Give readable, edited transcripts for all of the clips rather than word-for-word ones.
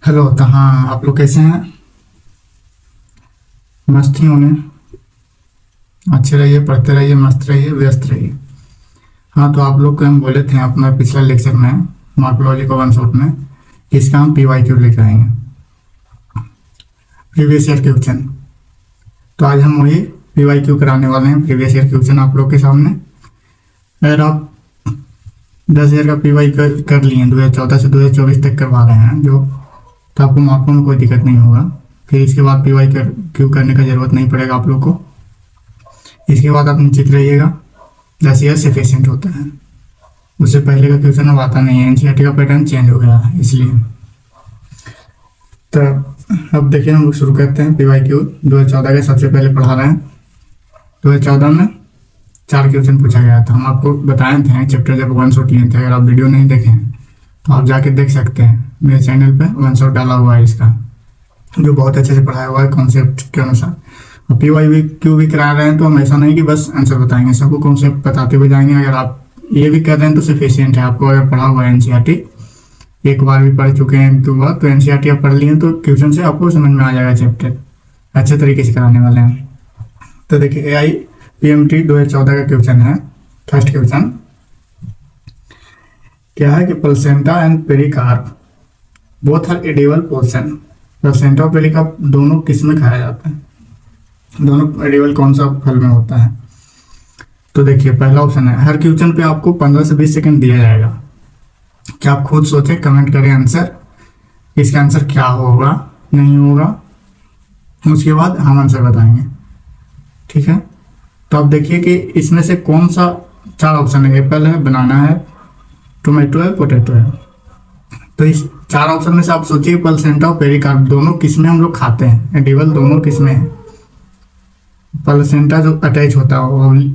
Hello. कहाँ आप लोग कैसे हैं? मस्त ही होंगे। अच्छे रहिए, पढ़ते रहिए, मस्त रहिए, व्यस्त रहिए। हाँ, तो आप लोग को हम बोले थे अपना पिछला लेक्चर में मॉर्फोलॉजी को वन शॉट में कि इसका हम PYQ लेकर आएंगे, प्रीवियस ईयर क्वेश्चन। तो आज हम वही PYQ कराने वाले हैं, प्रीवियस ईयर क्वेश्चन आप लोग के सामने। अगर आप 10 ईयर का PY कर लिए, 2014 से 2024 तक करवा रहे हैं जो, तो आपको मार्कों में कोई दिक्कत नहीं होगा। फिर इसके बाद PYQ करने का जरूरत नहीं पड़ेगा आप लोग को। इसके बाद आप निश्चित रहिएगा 10 ईयर सफिशियंट होता है। उससे पहले का क्वेश्चन अब आता नहीं है, NCERT का पैटर्न चेंज हो गया है इसलिए। तो अब देखिए हम लोग शुरू करते हैं PYQ 2014 के। सबसे पहले पढ़ा रहे हैं 2014 में 4 क्वेश्चन पूछा गया था। हम आपको बताए थे चैप्टर जब वन शॉट लिए थे। अगर आप वीडियो नहीं देखे हैं तो आप जाके देख सकते हैं, मेरे चैनल पे वन शॉट डाला हुआ है इसका, जो बहुत अच्छे से पढ़ाया हुआ है कॉन्सेप्ट के अनुसार। और PYQ भी करा रहे हैं तो हम ऐसा नहीं कि बस आंसर बताएंगे, सबको कॉन्सेप्ट बताते हुए जाएंगे। अगर आप ये भी कर रहे हैं तो सफिशियंट है आपको। अगर पढ़ा हुआ है NCERT, एक बार भी पढ़ चुके हैं तो बार तो NCERT आप पढ़ लिए तो क्वेश्चन से आपको समझ में आ जाएगा चैप्टर, अच्छे तरीके से कराने वाले हैं। तो देखिए AIPMT 2014 का क्वेश्चन है। फर्स्ट क्वेश्चन क्या है कि placenta and pericarp both are edible portion. Placenta और पेरिकार्प दोनों किस में खाया जाता है? दोनों एडिबल कौन सा फल में होता है? तो देखिए पहला ऑप्शन है। हर क्वेश्चन पे आपको 15 से 20 सेकंड दिया जाएगा। क्या आप खुद सोचें, कमेंट करें आंसर, इसका आंसर क्या होगा, नहीं होगा, उसके बाद हम आंसर बताएंगे। ठीक है, तो आप देखिए कि इसमें से कौन सा 4 ऑप्शन है। एप्पल है, बनाना है, टोमेटो है, पोटैटो है। तो इस 4 ऑप्शन में से आप सोचिए प्लेसेंटा और पेरिकार्प दोनों किस में हम लोग खाते हैं, एडिबल दोनों किस में है। प्लेसेंटा जो अटैच होता है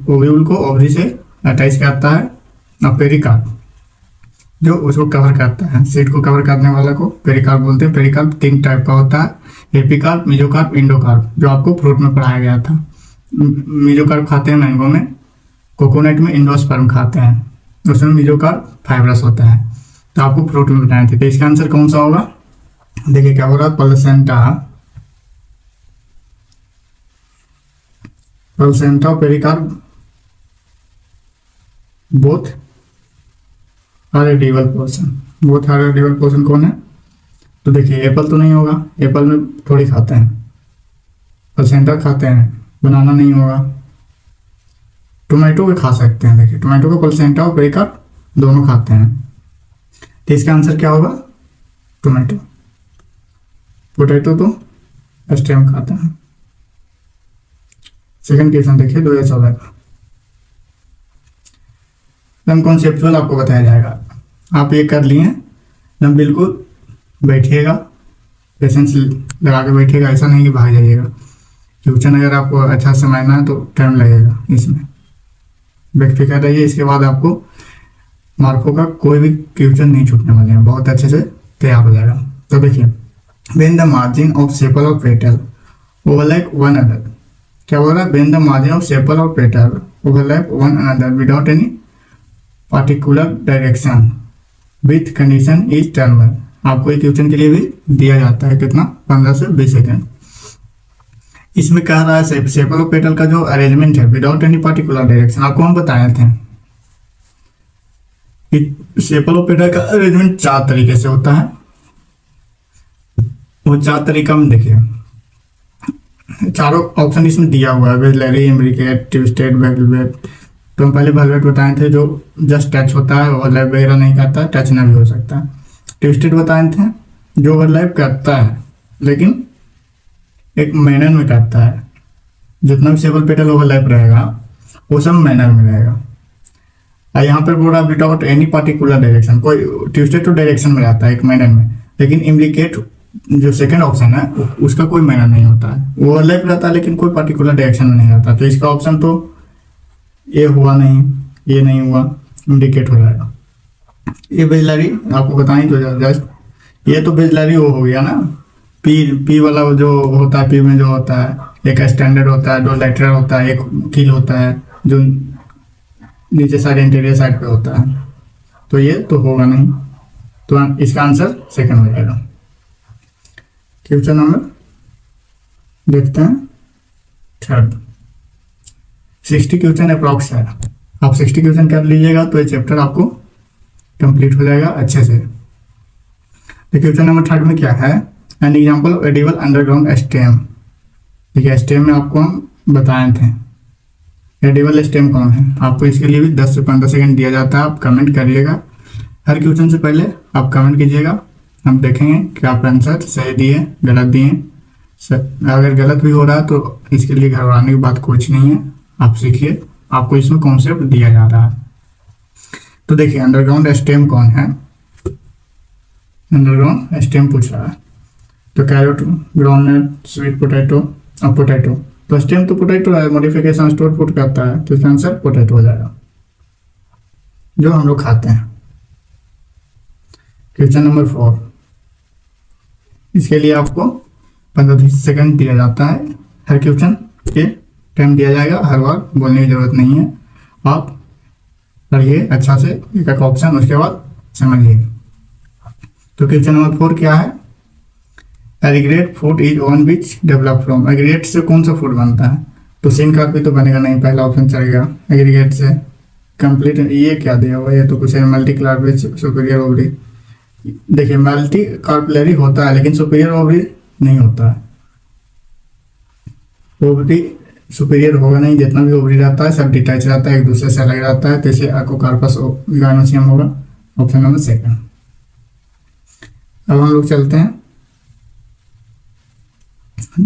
ओव्यूल को ओवरी से अटैच करता है, और पेरिकार्प जो उसको कवर करता है, सीड को कवर करने वाला को पेरिकार्प बोलते हैं। पेरिकार्प 3 टाइप का होता है, एपिकार्प, मेसोकार्प, इंडोकार्प, जो आपको फ्रूट में पढ़ाया गया था। मेसोकार्प खाते हैं मैंगो में, कोकोनट में एंडोस्पर्म खाते हैं, उसमें मेसोकार्प फाइब्रस होता है। तो आपको फ्रूट में बताए थे। तो इसका आंसर कौन सा होगा? देखिए क्या हो रहा है, प्लेसेंटा और pericarp both are edible portion. Both are edible portion कौन है? तो देखिए एप्पल तो नहीं होगा, एप्पल में थोड़ी खाते हैं। प्लेसेंटा खाते हैं, बनाना नहीं होगा। टोमेटो को खा सकते हैं, देखिए टोमेटो को प्लेसेंटा और पेरिकार्प दोनों खाते हैं। तो इसका आंसर क्या होगा? टोमेटो। पोटैटो तो स्टेम खाते हैं। सेकंड क्वेश्चन देखिए 2014 का। एकदम कॉन्सेप्चुअल आपको बताया जाएगा। आप ये कर लिए, एकदम बिल्कुल बैठिएगा, पेशेंस लगा के बैठिएगा, ऐसा नहीं कि भाग जाइएगा। क्वेश्चन अगर आपको अच्छा समझना है तो टाइम लगेगा इसमें, बेफिक्र रहिए। इसके बाद आपको मार्कों का कोई भी क्वेश्चन नहीं छूटने वाले हैं, बहुत अच्छे से तैयार हो जाएगा। तो देखिए, when the margin of sepal और पेटल ओवरलैप वन अनदर। क्या बोल रहा है? When the margin of sepal और petal overlap one another without any particular direction with condition is termed. आपको एक क्वेश्चन के लिए भी दिया जाता है कितना, 15 से 20 सेकंड। इसमें कह रहा है सेपल और पेटल का जो अरेंजमेंट है विदाउट एनी पार्टिकुलर डायरेक्शन, आपको हम बताए थे कि सेपल और पेटल का अरेंजमेंट 4 तरीके से होता है। वो 4 तरीका हम देखिए, चारों ऑप्शन इसमें दिया हुआ है, वेलरी, इम्ब्रिकेट, ट्विस्टेड, वेलवेट। तो हम पहले वेलवेट बताए थे जो जस्ट टच होता है, ओवरलैप वगैरह नहीं करता, टच ना भी हो सकता है। ट्विस्टेड बताए थे जो ओवरलैप करता है लेकिन एक मैनर में करता है। जितना भी सेपल पेटल ओवरलैप रहेगा वो सब मैनर में रहेगा। और यहाँ पर बोल रहा विदाउट एनी पार्टिकुलर डायरेक्शन, कोई ट्विस्टेड तो डायरेक्शन में रहता है एक मैनर में, लेकिन इम्ब्रिकेट जो सेकंड ऑप्शन है उसका कोई मैनर नहीं होता है, ओवरलैप रहता है लेकिन कोई पार्टिकुलर डायरेक्शन में नहीं रहता। तो इसका ऑप्शन तो ये हुआ नहीं, ये नहीं हुआ, इम्ब्रिकेट हो जाएगा। ये बेजलरी आपको बताएं तो जस्ट, ये तो बेजलरी वो हो गया ना, पी वाला जो होता है, पी में जो होता है एक स्टैंडर्ड होता है, 2 लेटरल होता है, एक कील होता है जो नीचे साइड इंटीरियर साइड पे होता है। तो ये तो होगा नहीं, तो इसका आंसर सेकंड हो जाएगा। क्वेश्चन नंबर देखते हैं थर्ड। 60 क्वेश्चन अप्रॉक्स है, आप 60 क्वेश्चन कर लीजिएगा तो ये चैप्टर आपको कंप्लीट हो जाएगा अच्छे से। तो क्वेश्चन नंबर थर्ड में क्या है, an example of edible underground stem. देखिए स्टेम में आपको हम बताए थे, एडिबल स्टेम कौन है, आपको इसके लिए भी 10 से 15 सेकंड दिया जाता है, आप कमेंट करिएगा। हर क्वेश्चन से पहले आप कमेंट कीजिएगा, हम देखेंगे कि आप आंसर सही दिए गलत दिए। अगर गलत भी हो रहा है तो इसके लिए घबराने की बात कुछ नहीं है, आप सीखिए, आपको इसमें कॉन्सेप्ट दिया जा रहा है। तो देखिए अंडरग्राउंड स्टेम कौन है, अंडरग्राउंड स्टेम पूछ रहा है। तो कैरेट, ग्राउंडनट, स्वीट पोटैटो और पोटैटो। तो स्टेम तो पोटैटो है, मॉडिफिकेशन स्टोर फूड करता है, तो इसका आंसर पोटैटो हो जाएगा जो हम लोग खाते हैं। क्वेश्चन नंबर 4, इसके लिए आपको 15 सेकंड दिया जाता है, हर क्वेश्चन के टाइम दिया जाएगा, हर बार बोलने की जरूरत नहीं है। आप पढ़िए अच्छा से एक एक ऑप्शन, उसके बाद समझिए। तो क्वेश्चन नंबर 4 क्या है, aggregate food is one which develop from. Aggregate से कौन सा फूड बनता है, तो सिन कार्ड भी तो बनेगा नहीं, पहला ऑप्शन चलेगा। एग्रीगेट से कंप्लीट, ये क्या दिया हुआ, ये तो कुछ है मल्टी कार्बोरेज सुपीरियर ओवरी। देखिए मल्टी कार्बोरेज होता है लेकिन सुपीरियर ओवरी नहीं होता है, ओवरी सुपीरियर होगा नहीं, जितना भी ओवरी रहता है सब डिटैच रहता है, एक दूसरे से अलग रहता है, जैसे एकोकार्पस गायनोसियम होगा, ऑप्शन नंबर सेकंड। अब हम लोग चलते हैं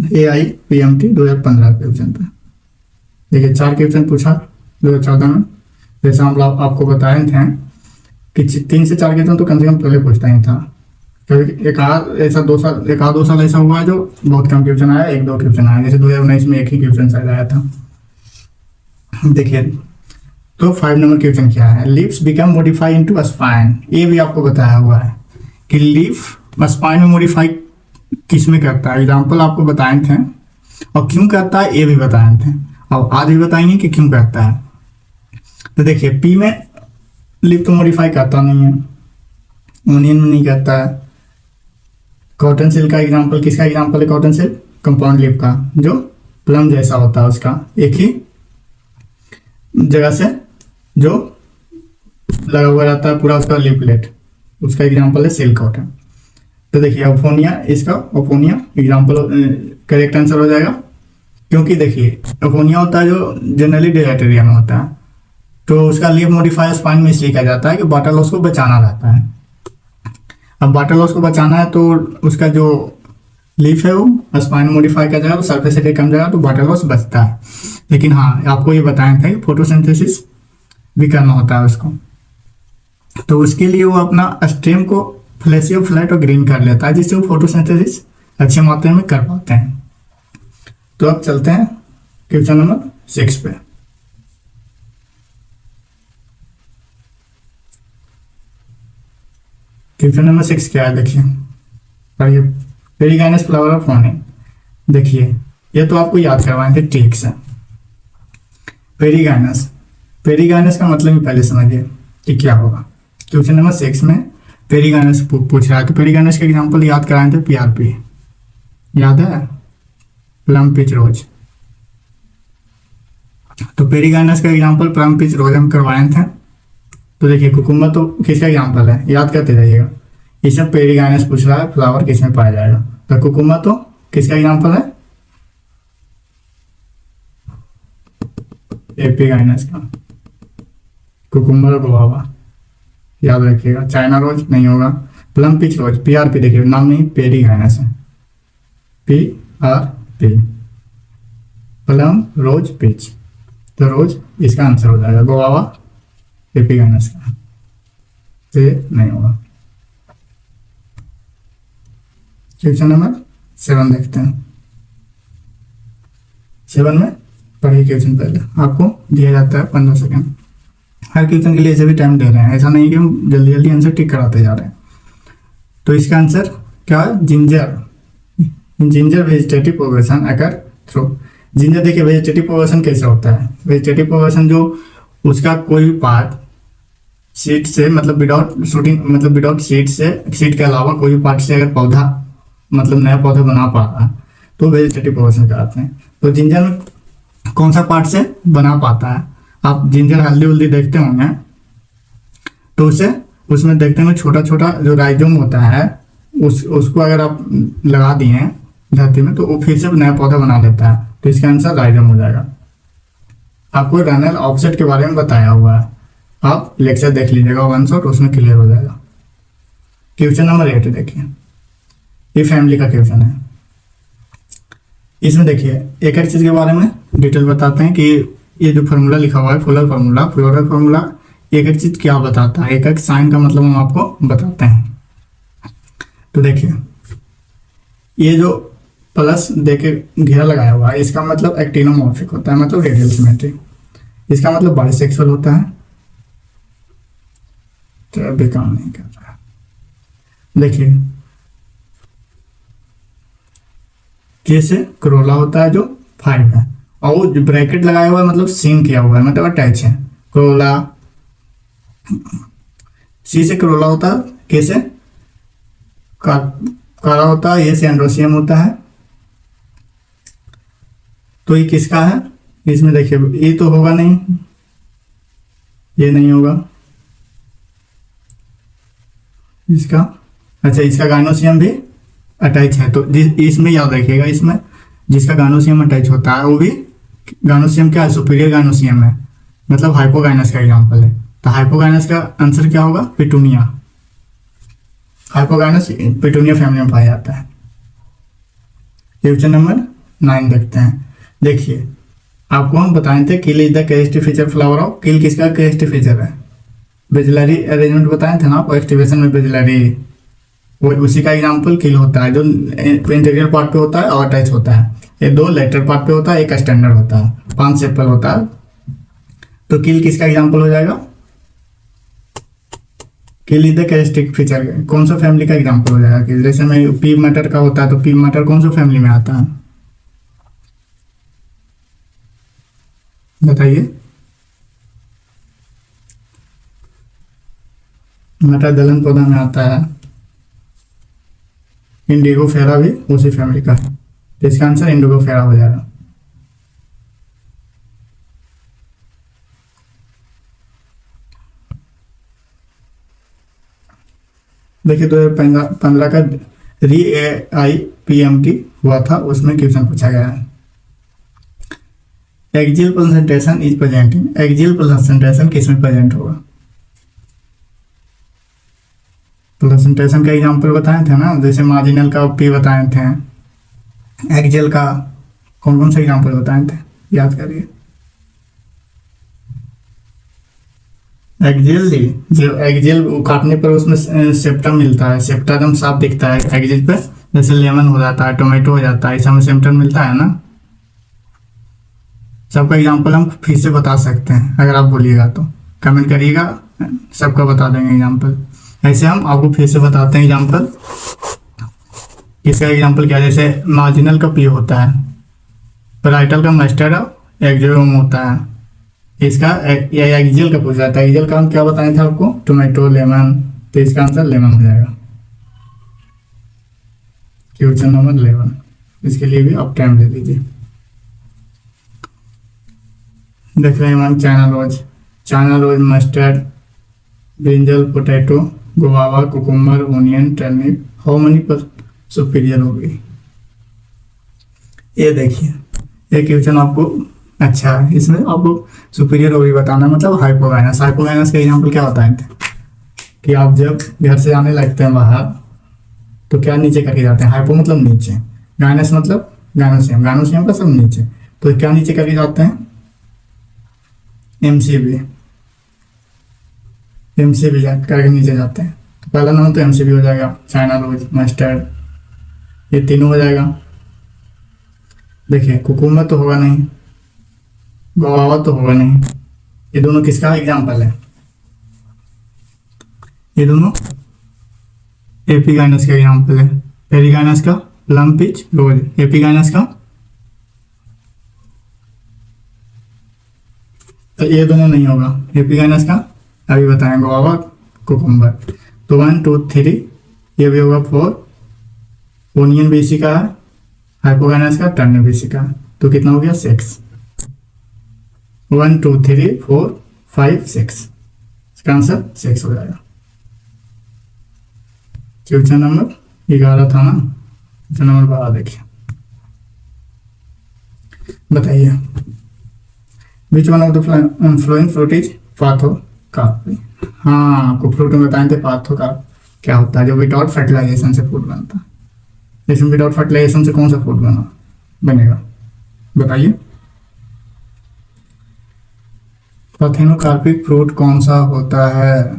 AIPMT 2015 क्वेश्चन पे। देखिए 4 क्वेश्चन पूछा 2014 में, जैसा हम लोग आपको बताए थे कि 3 से 4 क्वेश्चन तो कम से कम पहले पूछता ही था, क्योंकि एक आध 2 साल ऐसा हुआ है जो बहुत कम क्वेश्चन आया, 1-2 क्वेश्चन आया, जैसे 2019 में एक ही क्वेश्चन शायद आया था। देखिए तो 5 नंबर क्वेश्चन क्या है, leaves become modify into spine. ये भी आपको बताया हुआ है कि लीफ स्पाइन में मॉडिफाई किस में करता है, एग्जाम्पल आपको बताए थे, और क्यों करता है ये भी बताए थे, और आज भी बताएंगे कि क्यों करता है। तो देखिए पी में लीफ तो मॉडिफाई करता नहीं है, ओनियन में नहीं करता है। कॉटन सिल्क का एग्जाम्पल, किसका एग्जाम्पल है कॉटन सिल्क, कंपाउंड लीफ का, जो प्लम जैसा होता है, उसका एक ही जगह से जो लगा हुआ रहता है पूरा उसका लीफलेट, उसका एग्जाम्पल है सिल्क कॉटन। तो देखिए ओफोनिया, इसका ओफोनिया एग्जाम्पल करेक्ट आंसर हो जाएगा, क्योंकि देखिए ओफोनिया होता है जो जनरली डिलेटेरिया में होता है, तो उसका लीफ मॉडिफायर स्पाइन में इसलिए कहा जाता है कि वाटर लॉस को बचाना रहता है। अब वाटर लॉस को बचाना है तो उसका जो लीफ है वो स्पाइन मॉडिफाई कर जाएगा, तो सरफेस एरिया कम जाएगा, तो वाटर लॉस बचता है। लेकिन हाँ आपको ये बताया था कि फोटोसिंथेसिस भी करना होता है उसको, तो उसके लिए वो अपना स्टेम को फ्लैशी, फ्लैट और ग्रीन कर लेता है, जिससे वो फोटोसिंथेसिस अच्छे मात्रा में कर पाते हैं। तो अब चलते हैं क्वेश्चन नंबर 6 पे। क्वेश्चन नंबर 6 क्या है, देखिए पढ़िए, पेरिगाइनस फ्लावर ऑफ मॉर्निंग। देखिए ये तो आपको याद करवाए थे ठीक से, पेरिगाइनस, पेरिगाइनस का मतलब पहले समझिए कि क्या होगा। क्वेश्चन नंबर 6 में पेरिगाइनस पूछ रहा है, तो पेरिगाइनस का एग्जांपल याद कराए थे, PRP याद है, प्लम पिच रोज। तो पेरिगाइनस का एग्जांपल प्लम पिच रोज हम करवाए थे। तो देखिए कुकुम्बर तो किसका एग्जांपल है, याद करते रहिएगा, ये सब पेरिगाइनस पूछ रहा है, फ्लावर किस में पाया जाएगा, तो कुकुम्बर तो किसका एग्जांपल है, एपिगाइनस का, कुकुम्बर और गुआवा याद रखिएगा। चाइना रोज नहीं होगा, प्लम पिच रोज, PRP, देखिए नाम नहीं, पेरिगाइनस है, PRP, प्लम रोज पिच, तो रोज इसका आंसर हो जाएगा, गुआवा एपिगाइनस का, से नहीं होगा। क्वेश्चन नंबर 7 देखते हैं। 7 में पढ़िए क्वेश्चन, पहले आपको दिया जाता है 15 सेकंड, हर क्वेश्चन के लिए ऐसे भी टाइम दे रहे हैं, ऐसा नहीं कि हम जल्दी जल्दी आंसर टिक कराते जा रहे हैं। तो इसका आंसर क्या है, जिंजर, जिंजर वेजिटेटिव प्रोग्रेशन अकर थ्रू। जिंजर देखिए वेजिटेटिव प्रोग्रेशन कैसे होता है, वेजिटेटिव प्रोग्रेशन जो उसका कोई भी पार्ट सीड से, मतलब विदाउट शूटिंग, मतलब विदाउट सीड से, सीड के अलावा कोई भी पार्ट से अगर पौधा मतलब नया पौधा बना पा रहा है तो वेजिटेटिव प्रोग्रेशन कराते हैं। तो जिंजर में कौन सा पार्ट से बना पाता है? आप जिंजर हल्दी उल्दी देखते होंगे तो उसे उसमें देखते हैं छोटा छोटा जो राइजोम होता है उसको अगर आप लगा दिए धरती में तो वो फिर से नया पौधा बना लेता है। तो इसका आंसर राइजोम हो जाएगा। आपको रनल ऑफसेट के बारे में बताया हुआ है, आप लेक्चर देख लीजिएगा 1 शॉट, उसमें क्लियर हो जाएगा। क्वेश्चन नंबर 8 देखिए, ये फैमिली का क्वेश्चन है। इसमें देखिए एक एक चीज के बारे में डिटेल बताते हैं कि ये जो फार्मूला लिखा हुआ है फ्लोरल फार्मूला एक एक चीज क्या बताता है, एक एक साइन का मतलब हम आपको बताते हैं। तो देखिए ये जो प्लस देके घेरा लगाया हुआ है इसका मतलब एक्टिनोमॉर्फिक होता है, मतलब रेडियल सिमेट्री। इसका मतलब बाइसेक्सुअल होता है। तो अभी काम नहीं कर रहा है। देखिए जैसे क्रोला होता है जो 5 है और वो जो ब्रैकेट लगाया हुआ है मतलब सीन किया हुआ है, मतलब अटैच है। क्रोला सी से क्रोला होता है, कैसे काला होता है, ये से एंड्रोसियम होता है। तो ये किसका है? इसमें देखिए ये तो होगा नहीं, ये नहीं होगा इसका। अच्छा इसका गाइनोसियम भी अटैच है। तो इसमें याद रखिएगा, इसमें जिसका गाइनोसियम अटैच होता है वो भी गाइनोसियम क्या है? सुपीरियर गाइनोसियम है, मतलब हाइपोगाइनस का एग्जांपल है। तो हाइपोगाइनस का आंसर क्या होगा? पिटूनिया। हाइपोगाइनस पिटूनिया फैमिली में पाया जाता है। क्वेश्चन नंबर 9 देखते हैं। देखिए आपको हम बताए थे keel is the characteristic feature flower of, keel किसका कैरेक्टरिस्टिक फीचर है? बेजिलरी अरेंजमेंट बताए थे ना आपको, एक्टिवेशन में बेजिलरी, वो उसी का एग्जांपल किल होता है जो इंटीरियर पार्ट पे होता है और अटैच होता है। ये 2 लेटर पार्ट पे होता है, एक स्टैंडर्ड होता है, 5 सेपल होता है। तो किल किसका एग्जांपल हो जाएगा? किल इज द कैरेक्टरिस्टिक फीचर कौन सा फैमिली का एग्जांपल हो जाएगा? कि जैसे में पी मैटर का होता है तो पी मैटर कौन सा फैमिली में आता है बताइए? मैटर दलहन पौधा में आता है। इंडिगो फेरा भी उसी फैमिली का है, तो इसका आंसर इंडिगो फेरा हो जाएगा। देखिए 2015 का RIPMT हुआ था, उसमें क्वेश्चन पूछा गया है। Axial presentation is presenting, axial presentation किसमें प्रेजेंट होगा? प्रेजेंटेशन का एग्जांपल बताए थे ना, जैसे मार्जिनल का पी बताए थे, एक्सियल का कौन कौन से एग्जांपल बताए थे याद करिए। एक्सियल जो एक्सियल काटने पर उसमें सेप्टम मिलता है, सेप्टा एकदम साफ दिखता है एक्सियल पे, जैसे लेमन हो जाता है, टोमेटो हो जाता है, इस समय सेप्टम मिलता है ना। सबका एग्जांपल हम फिर से बता सकते हैं, अगर आप बोलिएगा तो कमेंट करिएगा, सबका बता देंगे एग्जांपल। ऐसे हम आपको फिर से बताते हैं एग्जांपल। इसका एग्जांपल क्या है? जैसे मार्जिनल का पी होता है, पैराइटल का मस्टर्ड एक्जियोम होता है, इसका एक्सियल का पूछा जाता है। एक्सियल का हम क्या बताए थे आपको? टोमेटो, लेमन, तो इसका आंसर लेमन हो जाएगा। क्वेश्चन नंबर 11, इसके लिए भी आप टाइम दे दीजिए। देख रहे हैं हम China rose, mustard, brinjal, potato, guava, cucumber, onion, turnip, how many पर सुपीरियर हो गई। ये देखिए ये क्वेश्चन आपको अच्छा है, इसमें आपको सुपीरियर हो गई बताना, मतलब हाइपोगाइनस। हाइपोगाइनस का एग्जांपल क्या बताए थे कि आप जब घर से आने लगते हैं बाहर तो क्या नीचे करके जाते हैं? हाइपो मतलब नीचे, गाइनस मतलब गाइनोसियम, गाइनोसियम का सब नीचे, तो क्या नीचे करके जाते हैं? एमसीबी करके नीचे जाते हैं। तो पहला नाम तो एमसीबी हो जाएगा, चाइना रोज, मस्टर्ड, ये तीनों हो जाएगा। देखिए कुकुम्बर तो होगा नहीं, गुआवा तो होगा नहीं, ये दोनों किसका एग्जांपल है? ये दोनों एपिगाइनस का एग्जांपल है। पेरिगाइनस का प्लम, पीच, रोज, एपिगाइनस का तो ये दोनों नहीं होगा। एपिगाइनस का अभी बताएं, गुआवा, कुकुम्बर। तो 1 2 3 ये भी होगा 4, ओनियन भी इसी का है, हाइपोगाइनस का, टर्निप भी इसी का है। तो कितना हो गया 6, 1 2 3 4 5 6, इसका आंसर 6 हो जाएगा। क्वेश्चन नंबर 11 था ना, क्वेश्चन नंबर 12 देखिए, बताइए which one of the following fruit is parthenocarp. हाँ, आपको फ्रूट में बताए थे पार्थोकार्प क्या होता है, जो विदाउट फर्टिलाइजेशन से फ्रूट बनता है। इसमें विदाउट फर्टिलाइजेशन से कौन सा फ्रूट बनेगा बताइए। पार्थेनोकार्पिक फ्रूट कौन सा होता है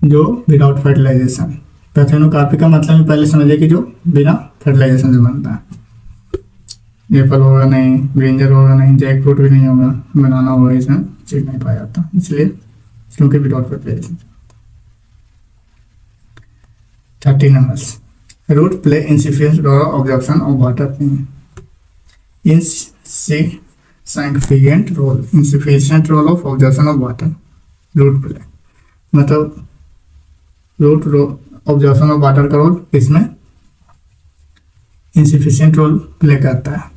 जो विदाउट फर्टिलाइजेशन। पैथेनोकार्पिक का मतलब ही पहले समझिए कि जो बिना फर्टिलाइजेशन से बनता है। एप्पल होगा नहीं, ब्रिंजल होगा नहीं, जैक फ्रूट भी नहीं होगा, बनाना होगा, इसमें चीज नहीं पाया जाता, इसलिए क्योंकि without fertilization. 30 numbers. Root play insignificant role of absorption of water insignificant role of absorption of water. Root play मतलब रूट ऑब्जॉर्प्शन ऑफ वाटर का रोल इसमें इंसिफिशिएंट रोल प्ले करता है।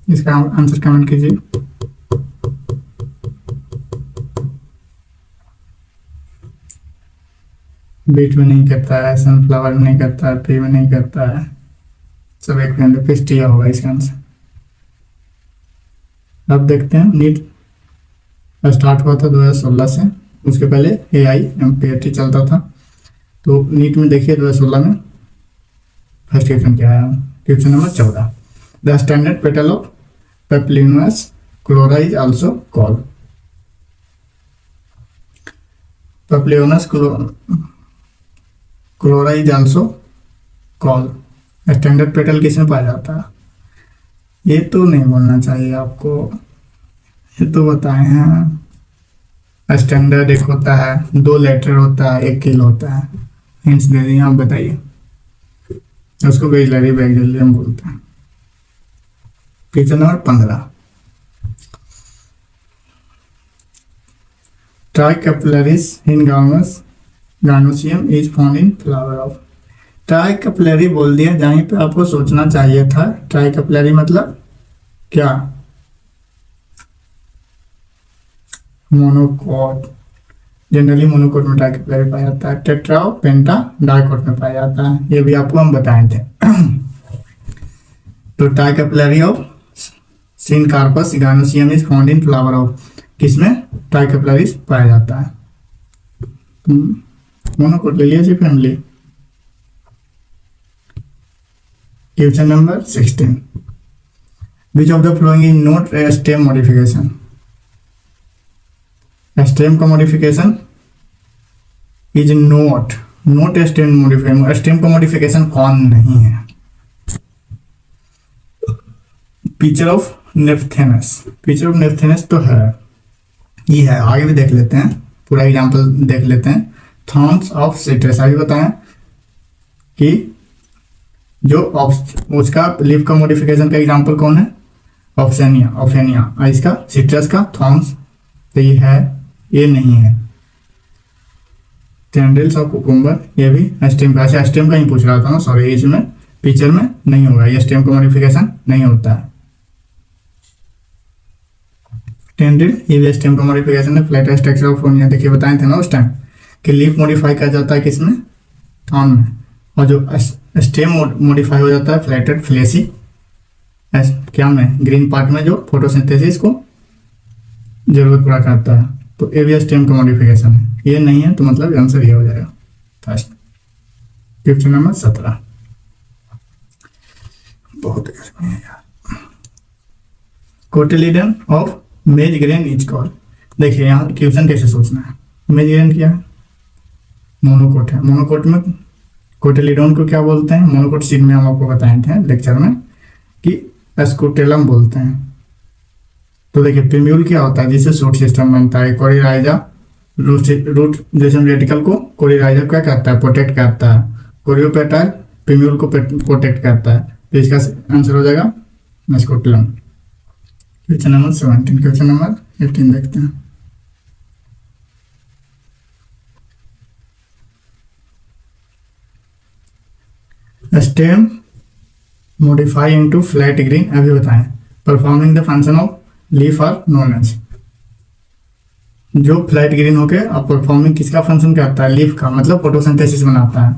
इसका आंसर कमेंट कीजिए। बीट में नहीं करता है, सनफ्लावर में नहीं करता है, पी में नहीं करता है, सब एक में पिस्टिया होगा इसका आंसर। अब देखते हैं, नीट स्टार्ट हुआ था 2016 से, उसके पहले AIMPAT चलता था। तो नीट में देखिए 2016 में फर्स्ट क्वेश्चन क्या आया, question number 14। The standard petal of papilionaceous corolla is also called. Papilionaceous corolla is also called. Standard petal किसमें पाया जाता है, ये तो नहीं बोलना चाहिए आपको, ये तो बताए हैं। स्टैंडर्ड एक होता है, 2 लेटर होता है, 1 किलो होता है, हिंट्स दे दिए, आप बताइए। उसको बेजलरी बैक्टीरियम बोलते हैं। Question number 15। Tricarpellaries in gynoecium is found in flower of. Tricarpellary बोल दिया, जहीं पे आपको सोचना चाहिए था ट्राइकैपिलरी मतलब क्या, मोनोकोट। जनरली मोनोकोट में ट्राइकैपिलरी पाया जाता है, टेट्रा और पेंटा डाइकोट में पाया जाता है, ये भी आपको हम बताए थे। तो tricarpellary of syncarpous gynoecium is found in flower of, किसमें ट्राइकैपिलरीज पाया जाता है। मोनोकोट ले लीजिए family. Question number 16। Which of the following is not a stem modification. Stem का modification is not stem modification. Stem का मॉडिफिकेशन कौन नहीं है, picture of Nepenthes. Picture of Nepenthes तो है, ये है, आगे भी देख लेते हैं, पूरा एग्जांपल देख लेते हैं। थॉर्न्स ऑफ सिट्रस, अभी बताएं कि जो उसका लीफ का मॉडिफिकेशन का एग्जांपल कौन है, ऑफेनिया, इसका सिट्रस का थॉर्न्स, तो ये है, ये नहीं है। टेंड्रिल्स ऑफ कुकुम्बर, ये भी स्टेम का, ऐसे स्टेम का ही पूछ रहा था ना, सॉरी, इसमें पिक्चर में नहीं होगा, ये स्टेम का मॉडिफिकेशन नहीं होता है। टेंड्रिल, ये भी स्टेम का मॉडिफिकेशन है। फ्लैट स्ट्रक्चर ऑफ फोनिया, देखिए बताए थे ना उस टाइम कि लीफ मॉडिफाई किया जाता है किसमें, थॉर्न में, और जो स्टेम मॉडिफाई हो जाता है फ्लैटेड फ्लेसी क्या में, ग्रीन पार्ट में, जो फोटोसिंथेसिस को जरूरत पड़ा करता है। तो ये भी स्टेम का मॉडिफिकेशन है, ये नहीं है तो मतलब आंसर ये हो जाएगा फर्स्ट। Question number 17। बहुत गर्मी है यार। कोटिलिडन ऑफ मेज ग्रेन इज कॉल्ड। देखिए यहाँ क्वेश्चन कैसे सोचना है, मेज ग्रेन क्या है, मोनोकोट है। मोनोकोट में कोटिलिडन को क्या बोलते हैं, मोनोकोट सीड में हम आपको बताए थे लेक्चर में कि स्कोटेलम बोलते हैं। तो देखिए पिम्यूल क्या होता है, जिससे शूट सिस्टम बनता है। कोरिराइजा रूट जैसे रेटिकल को कोरिराइजा क्या करता है, प्रोटेक्ट करता है। कोरियोपेटाइल पिम्यूल को प्रोटेक्ट करता है। तो इसका आंसर हो जाएगा scutellum. Question number 17। Question number 18 देखते हैं। Stem modify into flat green अभी बताएं। Performing the function of leaf are known as. जो फ्लैट ग्रीन होके अब परफॉर्मिंग किसका फंक्शन करता है, लीफ का, मतलब फोटोसिंथेसिस बनाता है,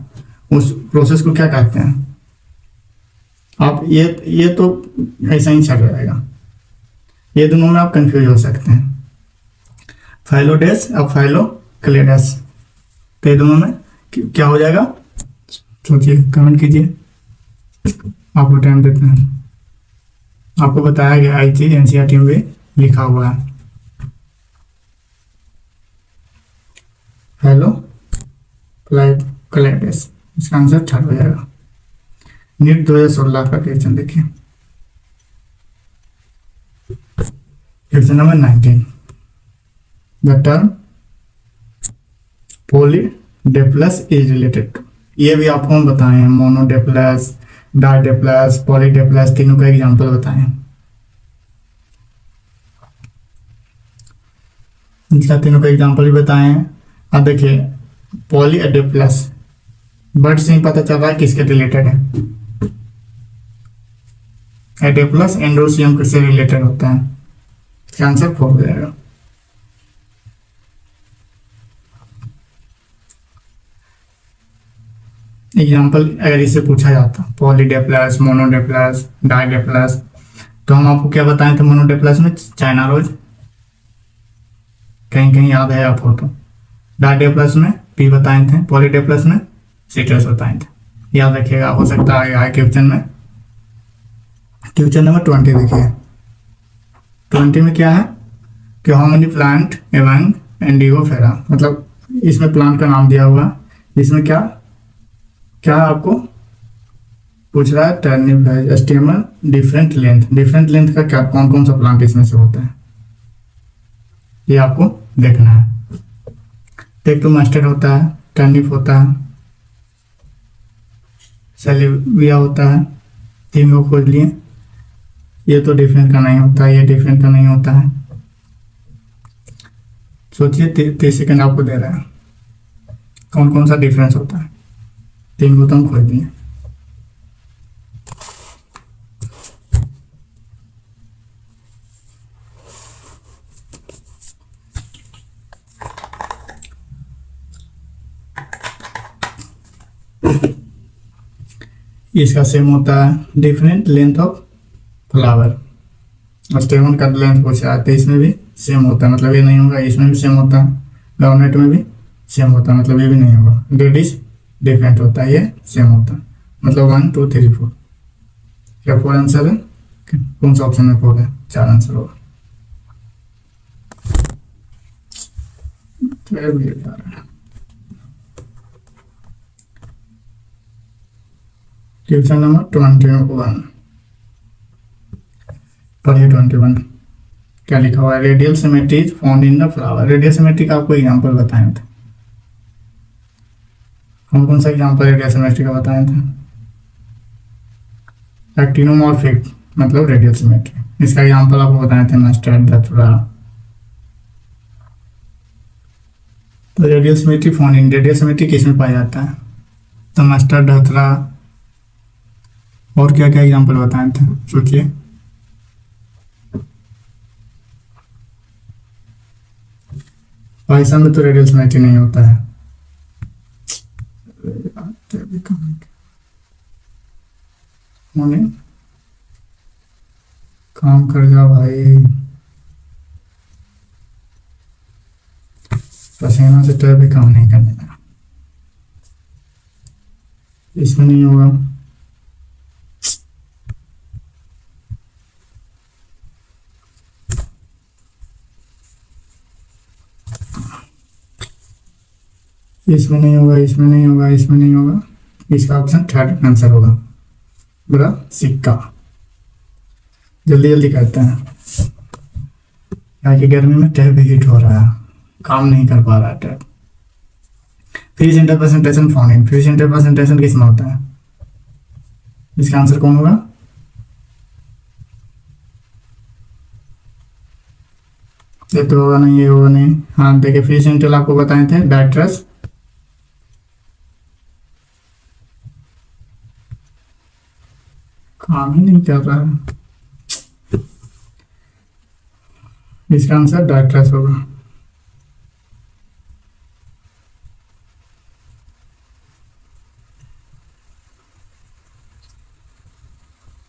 उस प्रोसेस को क्या कहते हैं। आप ये तो ऐसा ही चल रहेगा, ये दोनों में आप कंफ्यूज हो सकते हैं। फाइलोडेस और फाइलोक्लेडेस, तो ये दोनों में क्या हो जाएगा, सोचिए, कमेंट कीजिए, आपको टाइम देते हैं। आपको बताया गया आई चीज एनसीईआरटी में भी लिखा हुआ है। फाइलोक्लेडेस, इसका आंसर थर्ड हो जाएगा। नीट 2016 का क्वेश्चन देखिए, question number 19। The term polyadelphous is related to, ये भी आपको हम बताए हैं, मोनोडेप्लस, डाइडेप्लस, पॉलीडेप्लस, तीनों का एग्जांपल बताए हैं। इसका तीनों का एग्जांपल भी बताए हैं। अब देखिए पॉलीडेप्लस, बर्ड से ही पता चल रहा है किसके रिलेटेड है। एडेप्लस एंड्रोसियम किससे रिलेटेड होता है, इसका आंसर 4 हो जाएगा। एग्जाम्पल अगर इसे पूछा जाता पॉलीडेप्लस, मोनोडेप्लस, डाइडेप्लस, तो हम आपको क्या बताए थे, मोनोडेप्लस में चाइना रोज, कहीं कहीं याद है आपको, तो डाइडेप्लस में पी बताए थे, पॉलीडेप्लस में सिट्रस बताए थे, याद रखिएगा, हो सकता है क्वेश्चन में। क्वेश्चन नंबर 20 देखिए, 20 में क्या है कि हाउ मेनी प्लांट एवंग इंडिगोफेरा, मतलब इसमें प्लांट का नाम दिया हुआ, इसमें क्या क्या आपको पूछ रहा है, टर्निप है, स्टेमन, डिफरेंट लेंथ का क्या, कौन कौन सा प्लांट इसमें से होता है, ये आपको देखना है। एक तो मस्टर्ड होता है, टर्निप होता है, सेलिविया होता है, तीन को खोज लिए। ये तो डिफरेंट का नहीं होता, ये डिफरेंट का नहीं होता है। सोचिए 30 सेकेंड आपको दे रहा है, कौन कौन सा डिफरेंस होता है, तीन को तो हम खोज दिए। इसका सेम होता है, डिफरेंट लेंथ ऑफ फ्लावर, स्टेमन का लेंथ पूछा है, तो इसमें भी सेम होता है, मतलब ये नहीं होगा, इसमें भी सेम होता है, ग्राउंडनेट में भी सेम होता है, मतलब ये भी नहीं होगा। रेडिश डिफरेंट होता है, ये सेम होता है, मतलब 1 2 3 4, क्या 4 आंसर है, कौन सा ऑप्शन में 4 है, 4 आंसर होगा। क्वेश्चन नंबर 21 पढ़िए। 21 क्या लिखा हुआ है, radial symmetry is found in the flower. Radial symmetry का आपको एग्जांपल बताए थे, कौन सा एग्जांपल रेडियल सिमेट्री का बताए थे, एक्टिनोमॉर्फिक मतलब रेडियल सिमेट्री, इसका एग्जांपल आपको बताए थे, मस्टर्ड, धतूरा। तो radial symmetry found in, radial symmetry किस में पाया जाता है, तो मस्टर्ड, धतूरा, और क्या क्या एग्जांपल बताए थे, सोचिए। पाइथन में तो रेडियल सिमेट्री नहीं होता है, काम कर जाओ भाई, पसीना से टैब भी काम नहीं करने लगा, इसमें नहीं होगा। इसमें नहीं होगा, इसमें नहीं होगा, इसमें नहीं होगा, इसका ऑप्शन थर्ड आंसर होगा, बड़ा सिक्का। जल्दी जल्दी करते हैं, क्योंकि गर्मी में टैब हीट हो रहा है, काम नहीं कर पा रहा है tab. Free centre presentation found in, free centre presentation किस में होता है, इसका आंसर कौन होगा, ये तो होगा नहीं, ये होगा नहीं। हाँ देखिए, फ्री सेंटर आपको बताए थे, डायट्रस, काम ही नहीं कर रहा है। इसका आंसर डायट्रस होगा।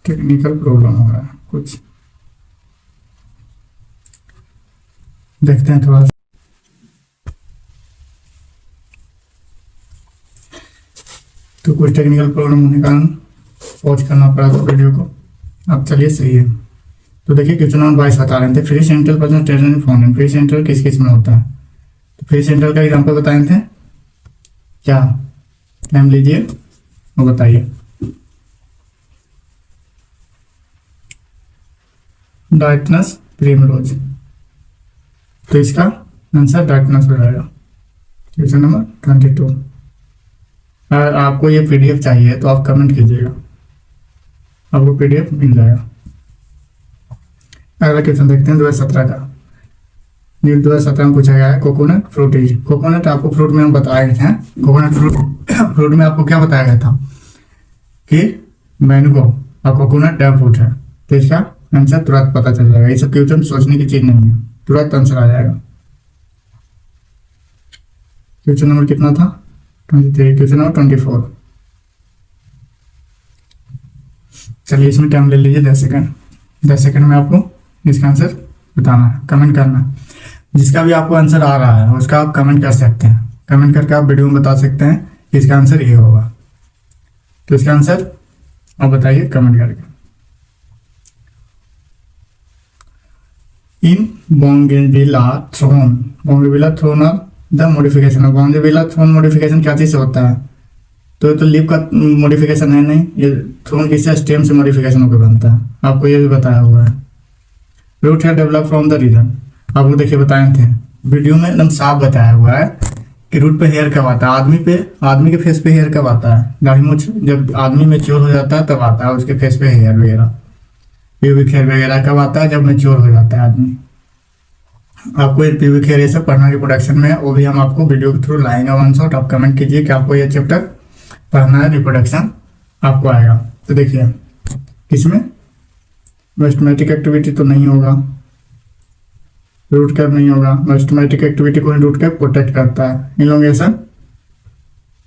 टेक्निकल प्रॉब्लम हो रहा है कुछ, देखते हैं थोड़ा सा। तो कुछ टेक्निकल प्रॉब्लम होने के कारण पॉज करना पड़ा था वीडियो को। अब चलिए सही है। तो देखिए क्वेश्चन नंबर 22 बता रहे थे, free central present tension fountain. Free central किस किस में होता है? तो फ्री सेंट्रल का एग्जांपल बताए थे क्या? टाइम लीजिए और बताइए। डायटनस प्रिमरोज। तो इसका आंसर डायटनस हो जाएगा। Question number 22। अगर आपको ये पीडीएफ चाहिए तो आप कमेंट कीजिएगा, आपको पीडीएफ मिल जाएगा। अगला क्वेश्चन देखते हैं 2017 का। 2017 में पूछा गया है कोकोनट फ्रूटीज। कोकोनट आपको फ्रूट में हम बताए थे, कोकोनट फ्रूट में आपको क्या बताया गया था कि मैंगो और कोकोनट ड्राई फ्रूट है। तो इसका आंसर तुरंत पता चल जाएगा। ये सब क्वेश्चन सोचने की चीज नहीं है, तुरंत आंसर आ जाएगा। क्वेश्चन नंबर कितना था? 23। Question number 24। चलिए इसमें टाइम ले लीजिए 10 सेकंड। 10 सेकंड में आपको इसका आंसर बताना है, कमेंट करना है। जिसका भी आपको आंसर आ रहा है उसका आप कमेंट कर सकते हैं, कमेंट करके आप वीडियो में बता सकते हैं कि इसका आंसर ये होगा। तो इसका आंसर आप बताइए कमेंट करके। In bougainvillea thorn the modification of bougainvillea thorn modification क्या चीज से होता है? तो ये तो लीफ का मॉडिफिकेशन है नहीं, ये थ्रोन किससे स्टेम से मॉडिफिकेशन होकर बनता है, आपको ये भी बताया हुआ है। Root hair develop from the region, आपको देखिए बताए थे वीडियो में एकदम साफ बताया हुआ है कि रूट पे हेयर कब आता है। आदमी के फेस पे हेयर कब आता है? दाढ़ी मूंछ जब आदमी मैच्योर हो जाता है तब आता है उसके फेस पे हेयर वगैरह। प्यूबिक हेयर वगैरह कब आता है? जब मैच्योर हो जाता है आदमी। आपको ये प्यूबिक हेयर ये सब पढ़ना रिप्रोडक्शन में, वो भी हम आपको वीडियो के थ्रू लाएंगे वन शॉट। आप कमेंट कीजिए कि आपको ये चैप्टर पढ़ना है, रिप्रोडक्शन आपको आएगा। तो देखिए इसमें मैथमेटिक एक्टिविटी तो नहीं होगा, रूट कैप नहीं होगा। मैथमेटिक एक्टिविटी को रूट कैप प्रोटेक्ट करता है। इलोंगेशन,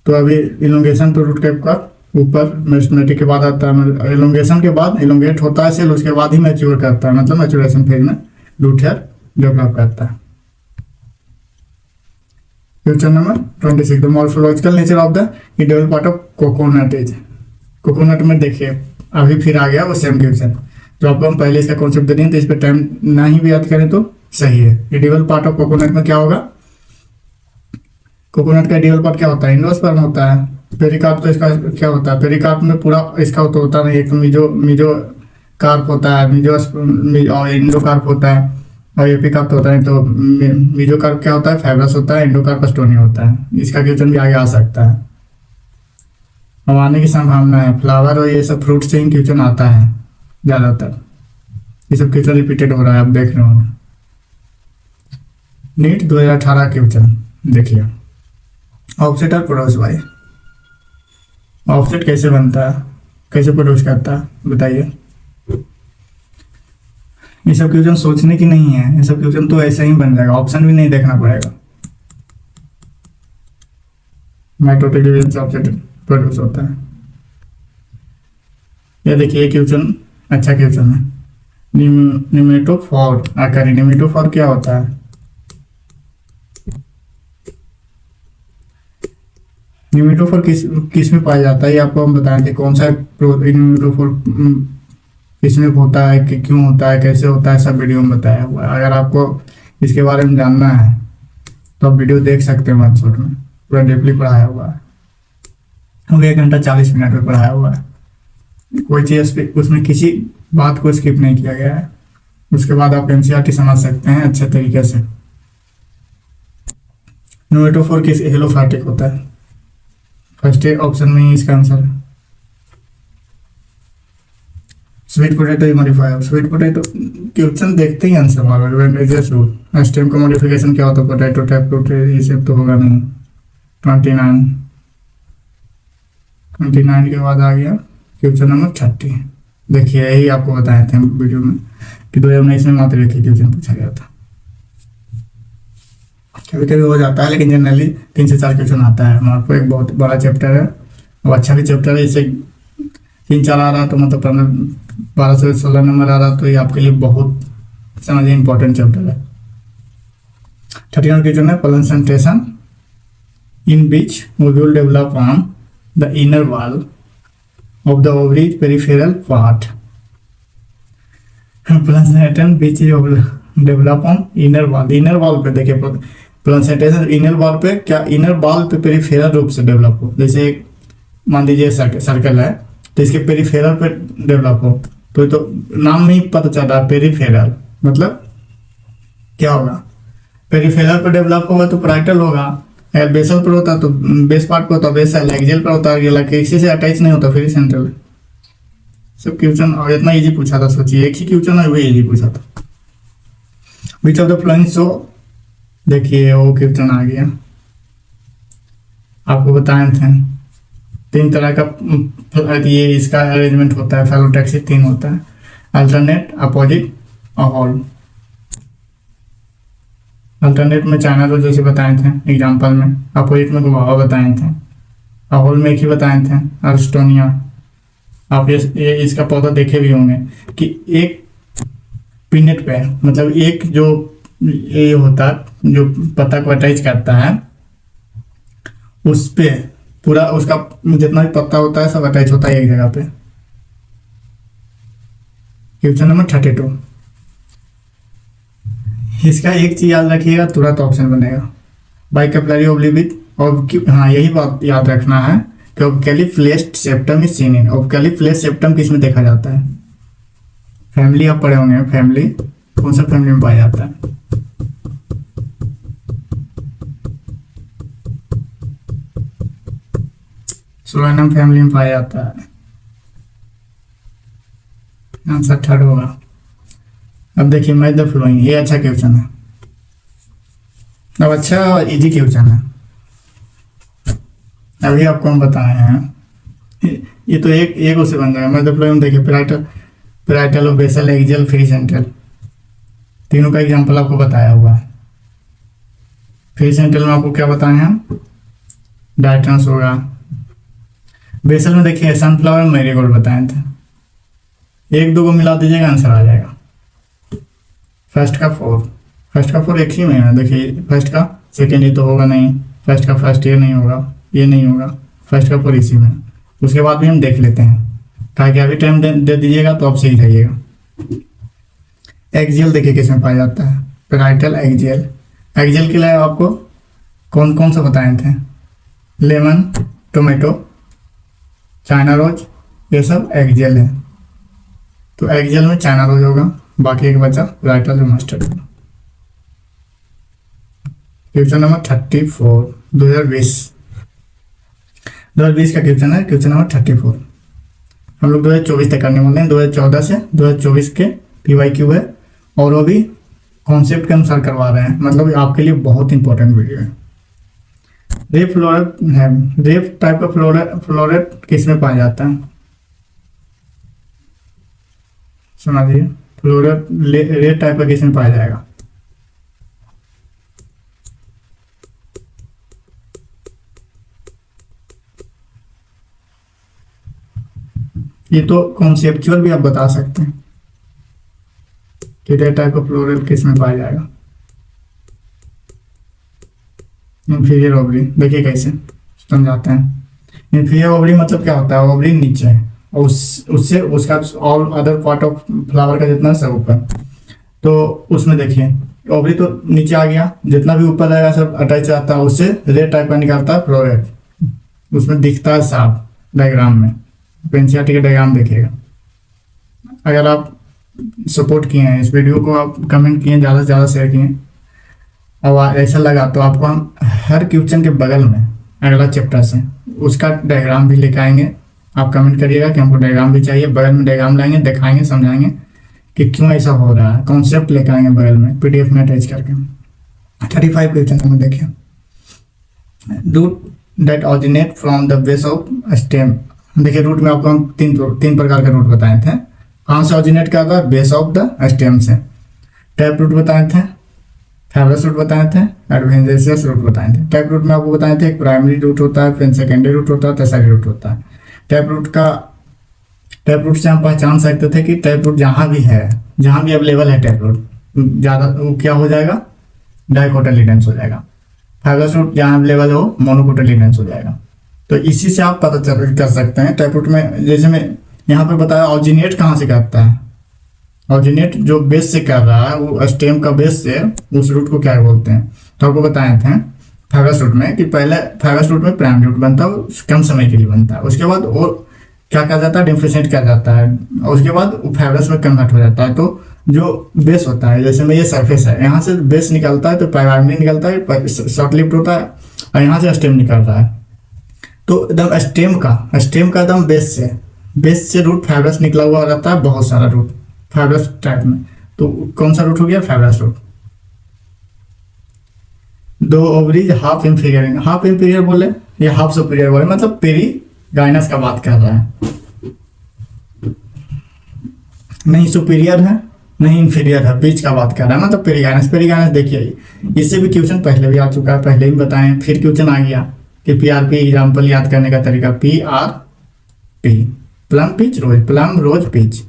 तो अभी इलोंगेशन तो रूट कैप का ऊपर मैथमेटिक के बाद आता है। इलोंगेशन के बाद इलोंगेट होता है सेल, उसके बाद ही मैच्योर करता है, मतलब मैच्योरेशन फेज में रूट हेयर डेवलप करता है। Question number 26। The morphological nature of the individual part of coconut is. Coconut में देखिए अभी फिर आ गया वो सेम क्वेश्चन जो आपको हम पहले इसका कॉन्सेप्ट दे दिए, तो इस पर टाइम ना ही भी याद करें तो सही है। इंडिविजुअल पार्ट ऑफ कोकोनट में क्या होगा? कोकोनट का इंडिविजुअल पार्ट क्या होता है? एंडोस्पर्म होता है। पेरिकार्प तो इसका क्या होता है? पेरिकार्प में पूरा इसका तो होता नहीं, एक तो मीजो कार्प होता है, एंडोकार्प होता है और एपिकार्प होता है। तो मीजोकार्प क्या होता है? फाइब्रस होता है। एंडोकार्प स्टोनी होता है। इसका क्वेश्चन भी आगे आ सकता है, अब आने की संभावना है। फ्लावर और ये सब फ्रूट से ही क्वेश्चन आता है ज्यादातर। ये सब क्वेश्चन रिपीटेड हो रहा है, आप देख रहे हो। नीट 2018 क्वेश्चन देखिए, ऑफसेट और प्रोड्यूस बाय। ऑफसेट कैसे बनता है, कैसे प्रोड्यूस करता है बताइए। ये सब क्वेश्चन सोचने की नहीं है, ये सब क्वेश्चन तो ऐसे ही बन जाएगा, ऑप्शन भी नहीं देखना पड़ेगा। माइटोटिक डिवीजन से ऑफसेट प्रोड्यूस होता है। ये देखिए क्वेश्चन अच्छा क्वेश्चन है। निमेटोफोर आकारी। निमेटोफोर क्या होता है? निमेटोफोर किस में पाया जाता है ये आपको हम बताएंगे। कौन सा निमेटोफोर किस में होता है, कि क्यों होता है, कैसे होता है, सब वीडियो में बताया हुआ है। अगर आपको इसके बारे में जानना है तो आप वीडियो देख सकते हैं वन शॉट में, पूरा डीपली पढ़ाया हुआ है। 1 घंटा 40 मिनट में पढ़ाया हुआ है। कोई चीज़ उसमें किसी बात को स्किप नहीं किया गया है। उसके बाद आप एनसीईआरटी समझ सकते हैं अच्छे तरीके से। निमेटोफोर किस हेलोफाइटिक होता है? फर्स्ट ऑप्शन में ही इसका आंसर है। Sweet potato modifier. Sweet potato question देखते ही आंसर मारो। स्टेम का मॉडिफिकेशन क्या होता है? पोटैटो टाइप फ्रूट, ये सब तो होगा नहीं। 29 के बाद आ गया क्वेश्चन नंबर 30। देखिए यही आपको बताए थे वीडियो में कि 2019 में मात्र एक ही क्वेश्चन पूछा गया था। कभी कभी हो जाता है लेकिन जनरली 3 से 4 क्वेश्चन आता है हमारे को। एक बहुत बड़ा चैप्टर है और अच्छा भी चैप्टर है। इसे 3-4 आ रहा तो मतलब 12 से 16 नंबर आ रहा तो ये आपके लिए बहुत समझिए इंपॉर्टेंट चैप्टर है। 31 क्वेश्चन है प्लसेंटेशन in which we will develop on the inner wall of the ovary peripheral part. Placentation which will develop on inner wall. Inner wall पे देखिए प्लासेंटेशन इनर वॉल पे क्या, इनर वॉल पे peripheral रूप से develop हो। जैसे मान लीजिए सर्कल है तो इसके पेरिफेरल पे डेवलप हो तो नाम में ही पता चल रहा है पेरिफेरल मतलब क्या होगा। पेरिफेरल पे डेवलप होगा तो पैराइटल होगा। अगर बेसल पर होता तो बेस पार्ट पर होता, बेसल एक्सियल पर होता, किसी से अटैच नहीं होता फिर सेंट्रल। सब क्वेश्चन और इतना इजी पूछा था, सोचिए एक ही क्वेश्चन है वही इजी पूछा था। विच ऑफ द फॉलोइंग शो, देखिए वो क्वेश्चन आ गया आपको बताए थे 3 तरह का ये इसका अरेंजमेंट होता है। फैलोटैक्सी 3 होता है, अल्टरनेट, अपोजिट और होल। अल्टरनेट में चाइना रोज जैसे बताए थे एग्जाम्पल में, अपोजिट में गुवावा बताए थे और होल में एक ही बताए थे अल्स्टोनिया। आप ये इसका पौधा देखे भी होंगे कि एक पिनेट पे मतलब एक जो ये होता जो पत्ता को अटैच करता है उस पे पूरा उसका जितना भी पत्ता होता है सब अटैच होता है एक जगह पे। क्वेश्चन नंबर 32, इसका एक चीज याद रखिएगा तुरंत ऑप्शन बनेगा। बाइकैपिलरी ओब्लिविट और हाँ यही बात याद रखना है कि obliquely placed septum is seen in. Obliquely placed septum किस में देखा जाता है? फैमिली आप पढ़े होंगे, फैमिली कौन सा फैमिली में पाया जाता है? सोलेनम फैमिली में पाया जाता है। आंसर 3 होगा। अब देखिए मैच द फ्लोइंग, ये अच्छा क्वेश्चन है। अब अच्छा और इजी क्वेश्चन है, अभी आपको हम बताए हैं। ये तो एक उससे बन जाएगा। मैच द फ्लोइंग देखिए पैराइटल और बेसल, एक्सियल, फ्री सेंट्रल, तीनों का एग्जांपल आपको बताया हुआ है। फ्री सेंट्रल में आपको क्या बताए हैं? डायटन्स होगा। बेसल में देखिए सनफ्लावर, मैरीगोल्ड बताए थे। 1-2 को मिला दीजिएगा आंसर आ जाएगा। फर्स्ट का 4 एक ही में है। देखिए फर्स्ट का सेकेंड ये तो होगा नहीं, फर्स्ट का फर्स्ट ये नहीं होगा, ये नहीं होगा, फर्स्ट का 4 इसी में। उसके बाद भी हम देख लेते हैं ताकि अभी टाइम दे दीजिएगा तो आप सही रहिएगा। एक्सियल देखिए किसमें पाया जाता है? Parietal, axial. एक्सियल के लिए आपको कौन कौन सा बताए थे? लेमन, टोमेटो, चाइना रोज, ये सब एक्सियल है। तो एक्सियल में चाइना रोज होगा, बाकी एक बचा पैराइटल और मस्टर्ड। क्वेश्चन नंबर 34 2020 का क्वेश्चन है। क्वेश्चन नंबर 34 हम लोग 2024 तक करने वाले हैं। 2014 से 2024 के PYQ है और वो भी कॉन्सेप्ट के अनुसार करवा रहे हैं, मतलब आपके लिए बहुत इंपॉर्टेंट वीडियो है। रेप फ्लोरेट है। रेप टाइप का फ्लोरेट किस में पाया जाता है? सुना दीजिए, फ्लोरेट रेप टाइप का किस में पाया जाएगा? ये तो कॉन्सेप्चुअल भी आप बता सकते हैं कि रेड टाइप का फ्लोरेट किस में पाया जाएगा। इंफीरियर ओवरी देखिए कैसे समझाते हैं। इंफीरियर ओवरी मतलब क्या होता है? ओवरी नीचे है और उससे उसका all other part of flower का जितना सब ऊपर, तो उसमें देखिए ओवरी तो नीचे आ गया, जितना भी ऊपर रहेगा सब अटैच आता है, उससे रेड टाइप का निकलता है फ्लोरेट। उसमें दिखता है साफ डायग्राम में, पेंसिल के डायग्राम देखिएगा। अगर आप सपोर्ट किए हैं इस वीडियो को, आप कमेंट किए, ज़्यादा से ज़्यादा शेयर किए और ऐसा लगा तो आपको हम हर क्वेश्चन के बगल में अगला चैप्टर से उसका डायग्राम भी लेकर आएंगे। आप कमेंट करिएगा कि हमको डायग्राम भी चाहिए, बगल में डायग्राम लाएंगे, दिखाएंगे, समझाएंगे कि क्यों ऐसा हो रहा है। कॉन्सेप्ट लेकर आएंगे बगल में PDF में अटैच करके। 35 क्वेश्चन में देखिए, root that originate from the base of stem. देखिए रूट में आपको हम तीन प्रकार के रूट बताए थे। कहाँ से ऑरिजिनेट कर रहा है, बेस ऑफ द स्टेम से। टैप रूट बताए थे, फाइब्रस रूट बताए थे, एडवेंजेसियस रूट बताए थे। टैप रूट में आपको बताए थे एक प्राइमरी रूट होता है, फिर सेकेंडरी रूट होता है, टर्शियरी रूट होता है। टैप रूट का टैप रूट से हम पहचान सकते थे कि टैप रूट जहाँ भी है, जहाँ भी अवेलेबल है टैप रूट, ज़्यादा वो क्या हो जाएगा, डाइकोटिलेडन्स हो जाएगा। फाइब्रस रूट जहाँ अवेलेबल हो मोनोकोटिलेडन्स हो जाएगा। तो इसी से आप पता चल कर सकते हैं टैप रूट में। जैसे मैं यहाँ पर बताया ऑरिजिनेट कहाँ से करता है, ऑरिजिनेट जो बेस से कर रहा है वो स्टेम का बेस से, उस रूट को क्या बोलते हैं। तो आपको बताए थे फाइब्रस रूट में कि पहले फाइब्रस रूट में प्राइमरी रूट बनता है, वो कम समय के लिए बनता है, उसके बाद वो क्या कहा जाता है, डिफ्रेंशिएट किया जाता है, और उसके बाद वो फाइब्रस में कन्वर्ट हो जाता है। तो जो बेस होता है, जैसे में ये सरफेस है, यहाँ से बेस निकलता है तो प्राइमरी निकलता है, शॉर्ट लिफ्ट होता है, और यहाँ से स्टेम निकल रहा है। तो एकदम स्टेम का एकदम बेस से रूट फाइब्रस निकला हुआ रहता है, बहुत सारा रूट फाइब्रस टाइप में। तो कौन सा रूट हो गया, फाइब्रस रूट। दो ओवरीज हाफ इंफीरियर बोले या हाफ सुपीरियर बोले, मतलब पेरी गाइनस का बात कर रहा है, नहीं सुपीरियर है नहीं इंफीरियर है, बीच का बात कर रहा है, मतलब पेरीगाइनस। पेरीगाइनस देखिए, इससे भी क्वेश्चन पहले भी आ चुका है, पहले ही बताएं, फिर क्वेश्चन आ गया कि PRP एग्जाम्पल याद करने का तरीका, PRP प्लम पिच रोज, प्लम रोज पिच,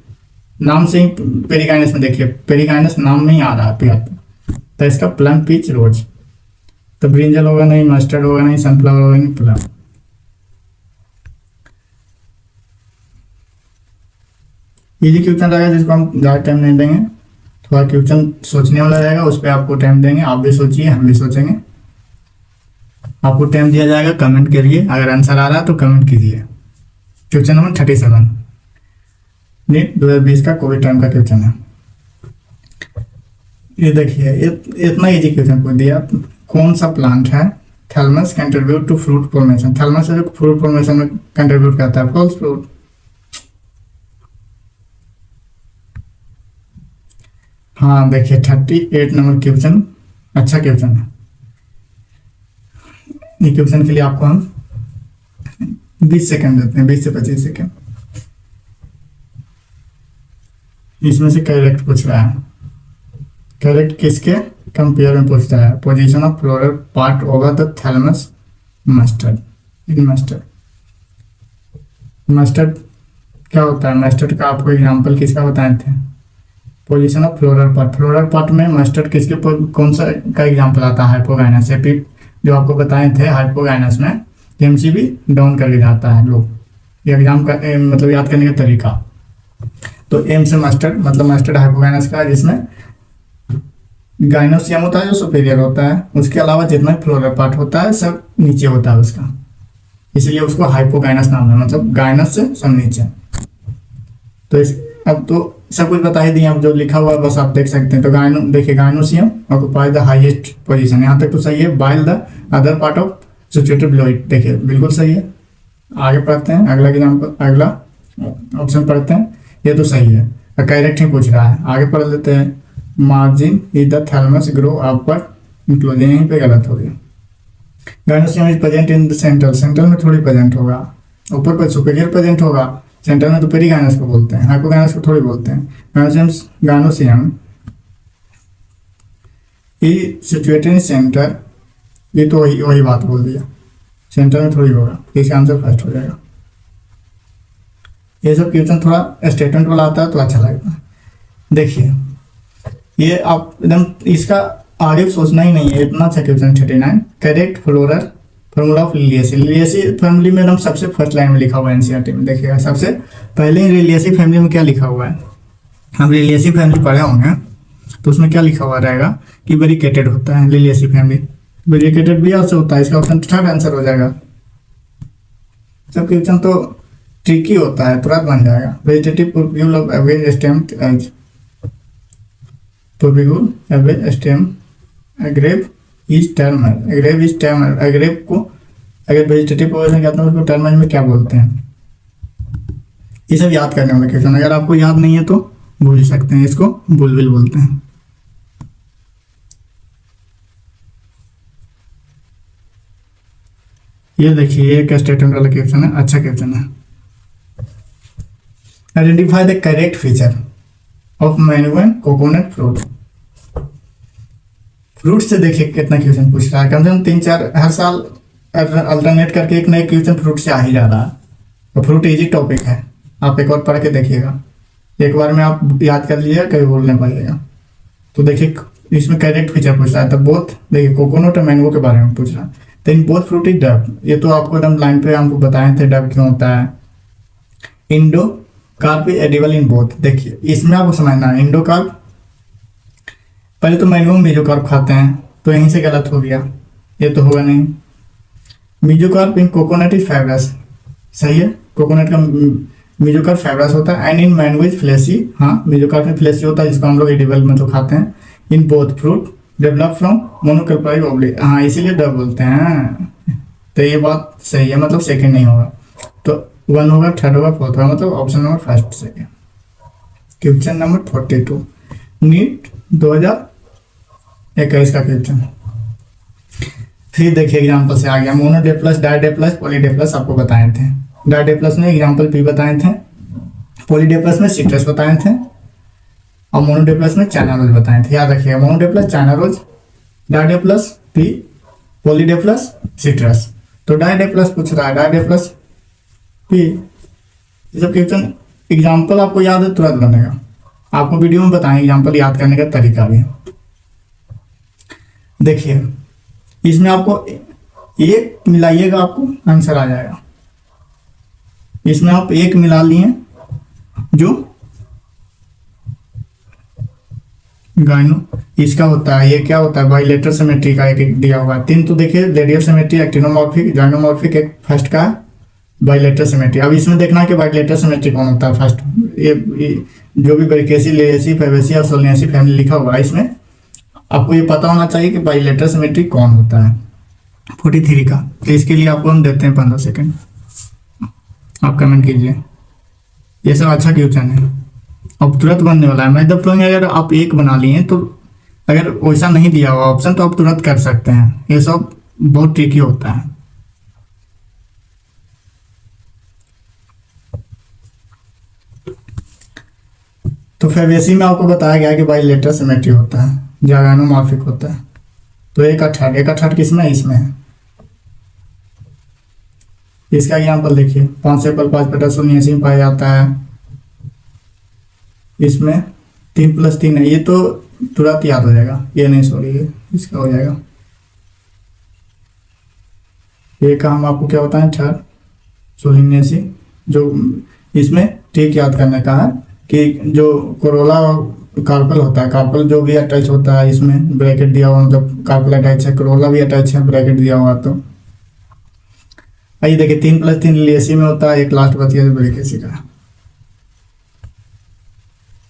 नाम से ही पेरीगाइनस में देखिए, पेरीगाइनस नाम में ही आ रहा है PRP, तो इसका प्लम पिच रोज। तो ब्रिंजल होगा नहीं, मस्टर्ड होगा नहीं, सनफ्लावर होगा नहीं, प्लम। इजी क्वेश्चन रहेगा जिसको हम ज़्यादा टाइम नहीं देंगे, थोड़ा क्वेश्चन सोचने वाला रहेगा, उस पर आपको टाइम देंगे, आप भी सोचिए हम भी सोचेंगे, आपको टाइम दिया जाएगा, कमेंट करिए, अगर आंसर आ रहा है तो कमेंट कीजिए। क्वेश्चन नंबर 37 नीट 2020 का कोविड टाइम का क्वेश्चन है। ये देखिए, इतना इजी क्वेश्चन पूछ दिया, कौन सा प्लांट है thalamus contribute to fruit formation, thalamus जो फ्रूट फॉर्मेशन में कंट्रीब्यूट करता है, फॉल्स फ्रूट। हाँ देखिए 38 नंबर क्वेश्चन, अच्छा क्वेश्चन है। ये क्वेश्चन के लिए आपको हम 20 सेकंड देते हैं, 20 से 25 सेकंड। इसमें से करेक्ट पूछ रहा है, करेक्ट किसके कंपेयर में पूछता है, position of floral part over the thalamus mustard, in mustard. Mustard क्या होता है, मस्टर्ड का आपको एग्जांपल किसका बताए थे, पोजीशन ऑफ फ्लोरल पार्ट में मस्टर्ड किसके कौन सा का एग्जांपल आता है, हाइपोगाइनस। जो आपको बताए थे हाइपोगाइनस में MCB डाउन करके जाता है लोग, एग्जाम का मतलब याद करने का तरीका। तो एम से मस्टर्ड, मतलब मस्टर्ड हाइपोगाइनस का, जिसमें गाइनोसियम होता है जो सुपीरियर होता है, उसके अलावा जितना फ्लोरल पार्ट होता है सब नीचे होता है उसका, इसलिए उसको हाइपोगाइनस नाम है, मतलब गाइनस से सब नीचे। तो इस अब तो सब कुछ बता ही दिए, अब जो लिखा हुआ है बस आप देख सकते हैं। तो गाइनो देखिए, gynoecium occupy the highest position, यहाँ तक तो सही है। Bile the other part of situated below it, देखिए बिल्कुल सही है। आगे पढ़ते हैं, अगला एग्जाम्पल, अगला ऑप्शन पढ़ते हैं, ये तो सही है, करेक्ट ही पूछ रहा है। आगे पढ़ लेते हैं, margin is the thalamus grow upward inclusion, यहीं पे गलत हो गया। Gynoecium is present in the central, central में थोड़ी प्रेजेंट होगा, ऊपर पर सुपीरियर प्रेजेंट होगा, सेंटर में तो पेरीगाइनस को बोलते हैं, हाइपोगाइनस को थोड़ी बोलते हैं। गाइनोसियम सिचुएटेड इन सेंटर, ये तो वही बात बोल दिया, सेंटर में थोड़ी होगा, इसका आंसर फर्स्ट हो जाएगा। ये सब क्वेश्चन थोड़ा स्टेटमेंट वाला आता है तो अच्छा लगता है। देखिए ये आप एकदम इसका आगे सोचना ही नहीं है, इतना अच्छा question. 39 correct floral formula of Liliaceae, Liliaceae family में एकदम सबसे फर्स्ट लाइन में लिखा हुआ है एनसीईआरटी में, देखिएगा सबसे पहले लिलियेसी फैमिली में क्या लिखा हुआ है, हम लिलियेसी फैमिली पढ़े होंगे तो उसमें क्या लिखा हुआ रहेगा कि वेरिकेटेड होता है लिलियेसी फैमिली, वेरिकेटेड भी ऐसे होता है, इसका ऑप्शन थर्ड आंसर हो जाएगा। सब क्वेश्चन तो ट्रिकी होता है, तुरंत बन जाएगा। Vegetative propagule of average stem edge, propagule average stem agave is term, agave is term, agave को अगर वेजिटेटिव पोजीशन कहते हैं उसको टर्म में क्या बोलते हैं, ये सब याद करने वाला क्वेश्चन। अगर आपको याद नहीं है तो भूल सकते हैं, इसको बुलबिल बोलते हैं। ये देखिए एक स्टेटमेंट वाला क्वेश्चन है, अच्छा क्वेश्चन है। Identify the correct feature of mango and coconut fruit. Fruit से देखिए कितना क्वेश्चन पूछ रहा है, कम से कम 3-4 हर साल अल्टरनेट करके एक नए क्वेश्चन फ्रूट से आ ही जा रहा है। तो फ्रूट इजी टॉपिक है, आप एक और पढ़ के देखिएगा, एक बार में आप याद कर लीजिएगा, कभी बोल नहीं पाइएगा। तो देखिए इसमें करेक्ट फीचर पूछ रहा है, तो बोथ देखिए कोकोनट और मैंगो के बारे में पूछ रहा है। तो इन बोथ फ्रूट इज डब, ये तो आपको एकदम लाइन पे हमको बताए थे डब क्यों होता है। Indo carp is edible in both, देखिए इसमें आपको समझना है इंडो कार्प, पहले तो मैंगो में मेजोकार्प खाते हैं, तो यहीं से गलत हो गया, ये तो होगा नहीं। Mesocarp in coconut is fibrous, सही है, कोकोनट का मेजोकार्प फाइब्रस होता है। And in mango is fleshy, हाँ मेजोकार्प में फ्लेशी होता है, जिसको हम लोग एडिबल में तो खाते हैं। In both fruit develop from monocarpellary ovary, हाँ इसीलिए डब बोलते हैं। तो ये बात सही है, मतलब सेकंड नहीं होगा, तो 1 होगा, 3rd होगा, 4th होगा, मतलब option number first second. Question number 42 NEET 2021 का क्वेश्चन। फिर देखिए एग्जाम्पल से आ गया, monadelphous, diadelphous, polyadelphous आपको बताए थे। डाइडे प्लस में एग्जाम्पल पी बताए थे, पॉलीडे प्लस में सिट्रस बताए थे, और मोनोडे प्लस में चाइना रोज बताए थे। याद रखिएगा, मोनोडे प्लस चाइना रोज, डाइडे plus pea, polyadelphous plus citrus. तो डाइडे प्लस पूछ रहा है, डाइडे प्लस पी, ये सब क्वेश्चन एग्जाम्पल आपको याद है तुरंत बनेगा, आपको वीडियो में बताएं एग्जाम्पल याद करने का तरीका भी। देखिए इसमें आपको एक मिलाइएगा, आपको आंसर आ जाएगा। इसमें आप एक मिला लिए, जो गाइनो इसका होता है, ये क्या होता है बाइलेटरल सिमेट्री का एक दिया हुआ है। 3 तो देखिए रेडियल सिमेट्री, एक्टिनोमॉर्फिक, जाइनोमॉर्फिक, एक फर्स्ट का बाइलेटरल सिमेट्री। अब इसमें देखना है कि बाइलेटरल सिमेट्री कौन होता है फर्स्ट। ये जो भी ब्रैकेसी, लेसी, फैबेसी और सोलिनेसी फैमिली लिखा हुआ है, इसमें आपको ये पता होना चाहिए कि बाइलेटरल सिमेट्री कौन होता है 43 का। तो इसके लिए आपको हम देते हैं 15 सेकंड, आप कमेंट कीजिए। ये सब अच्छा क्वेश्चन है, अब तुरंत बनने वाला है। मैं जब तो अगर आप एक बना लिए तो अगर वैसा नहीं दिया हुआ ऑप्शन तो आप तुरंत कर सकते हैं, ये सब बहुत ट्रिकी होता है। तो फैबेसी में आपको बताया गया कि बाइलेटरल सिमेट्री होता है, जाइनोमॉर्फिक होता है। तो एक अठाठ किसमें है, इसमें है। इसका एग्जाम्पल देखिए, 5 से 5 बटा 87 में पाया जाता है। इसमें 3 + 3 है, ये तो तुरंत याद हो जाएगा, ये नहीं सॉरी इसका हो जाएगा। ये काम आपको क्या होता है, 6 सोलिनेसी, जो इसमें ठीक याद करने का है कि जो कोरोला कार्पल होता है, कार्पल जो भी अटैच होता है, इसमें ब्रैकेट दिया हुआ, मतलब कार्पल अटैच है, कोरोला भी अटैच है, ब्रैकेट दिया हुआ। तो आइए देखिए 3 + 3 लेसी में होता है, एक लास्ट बच गया ब्रैकेसी का।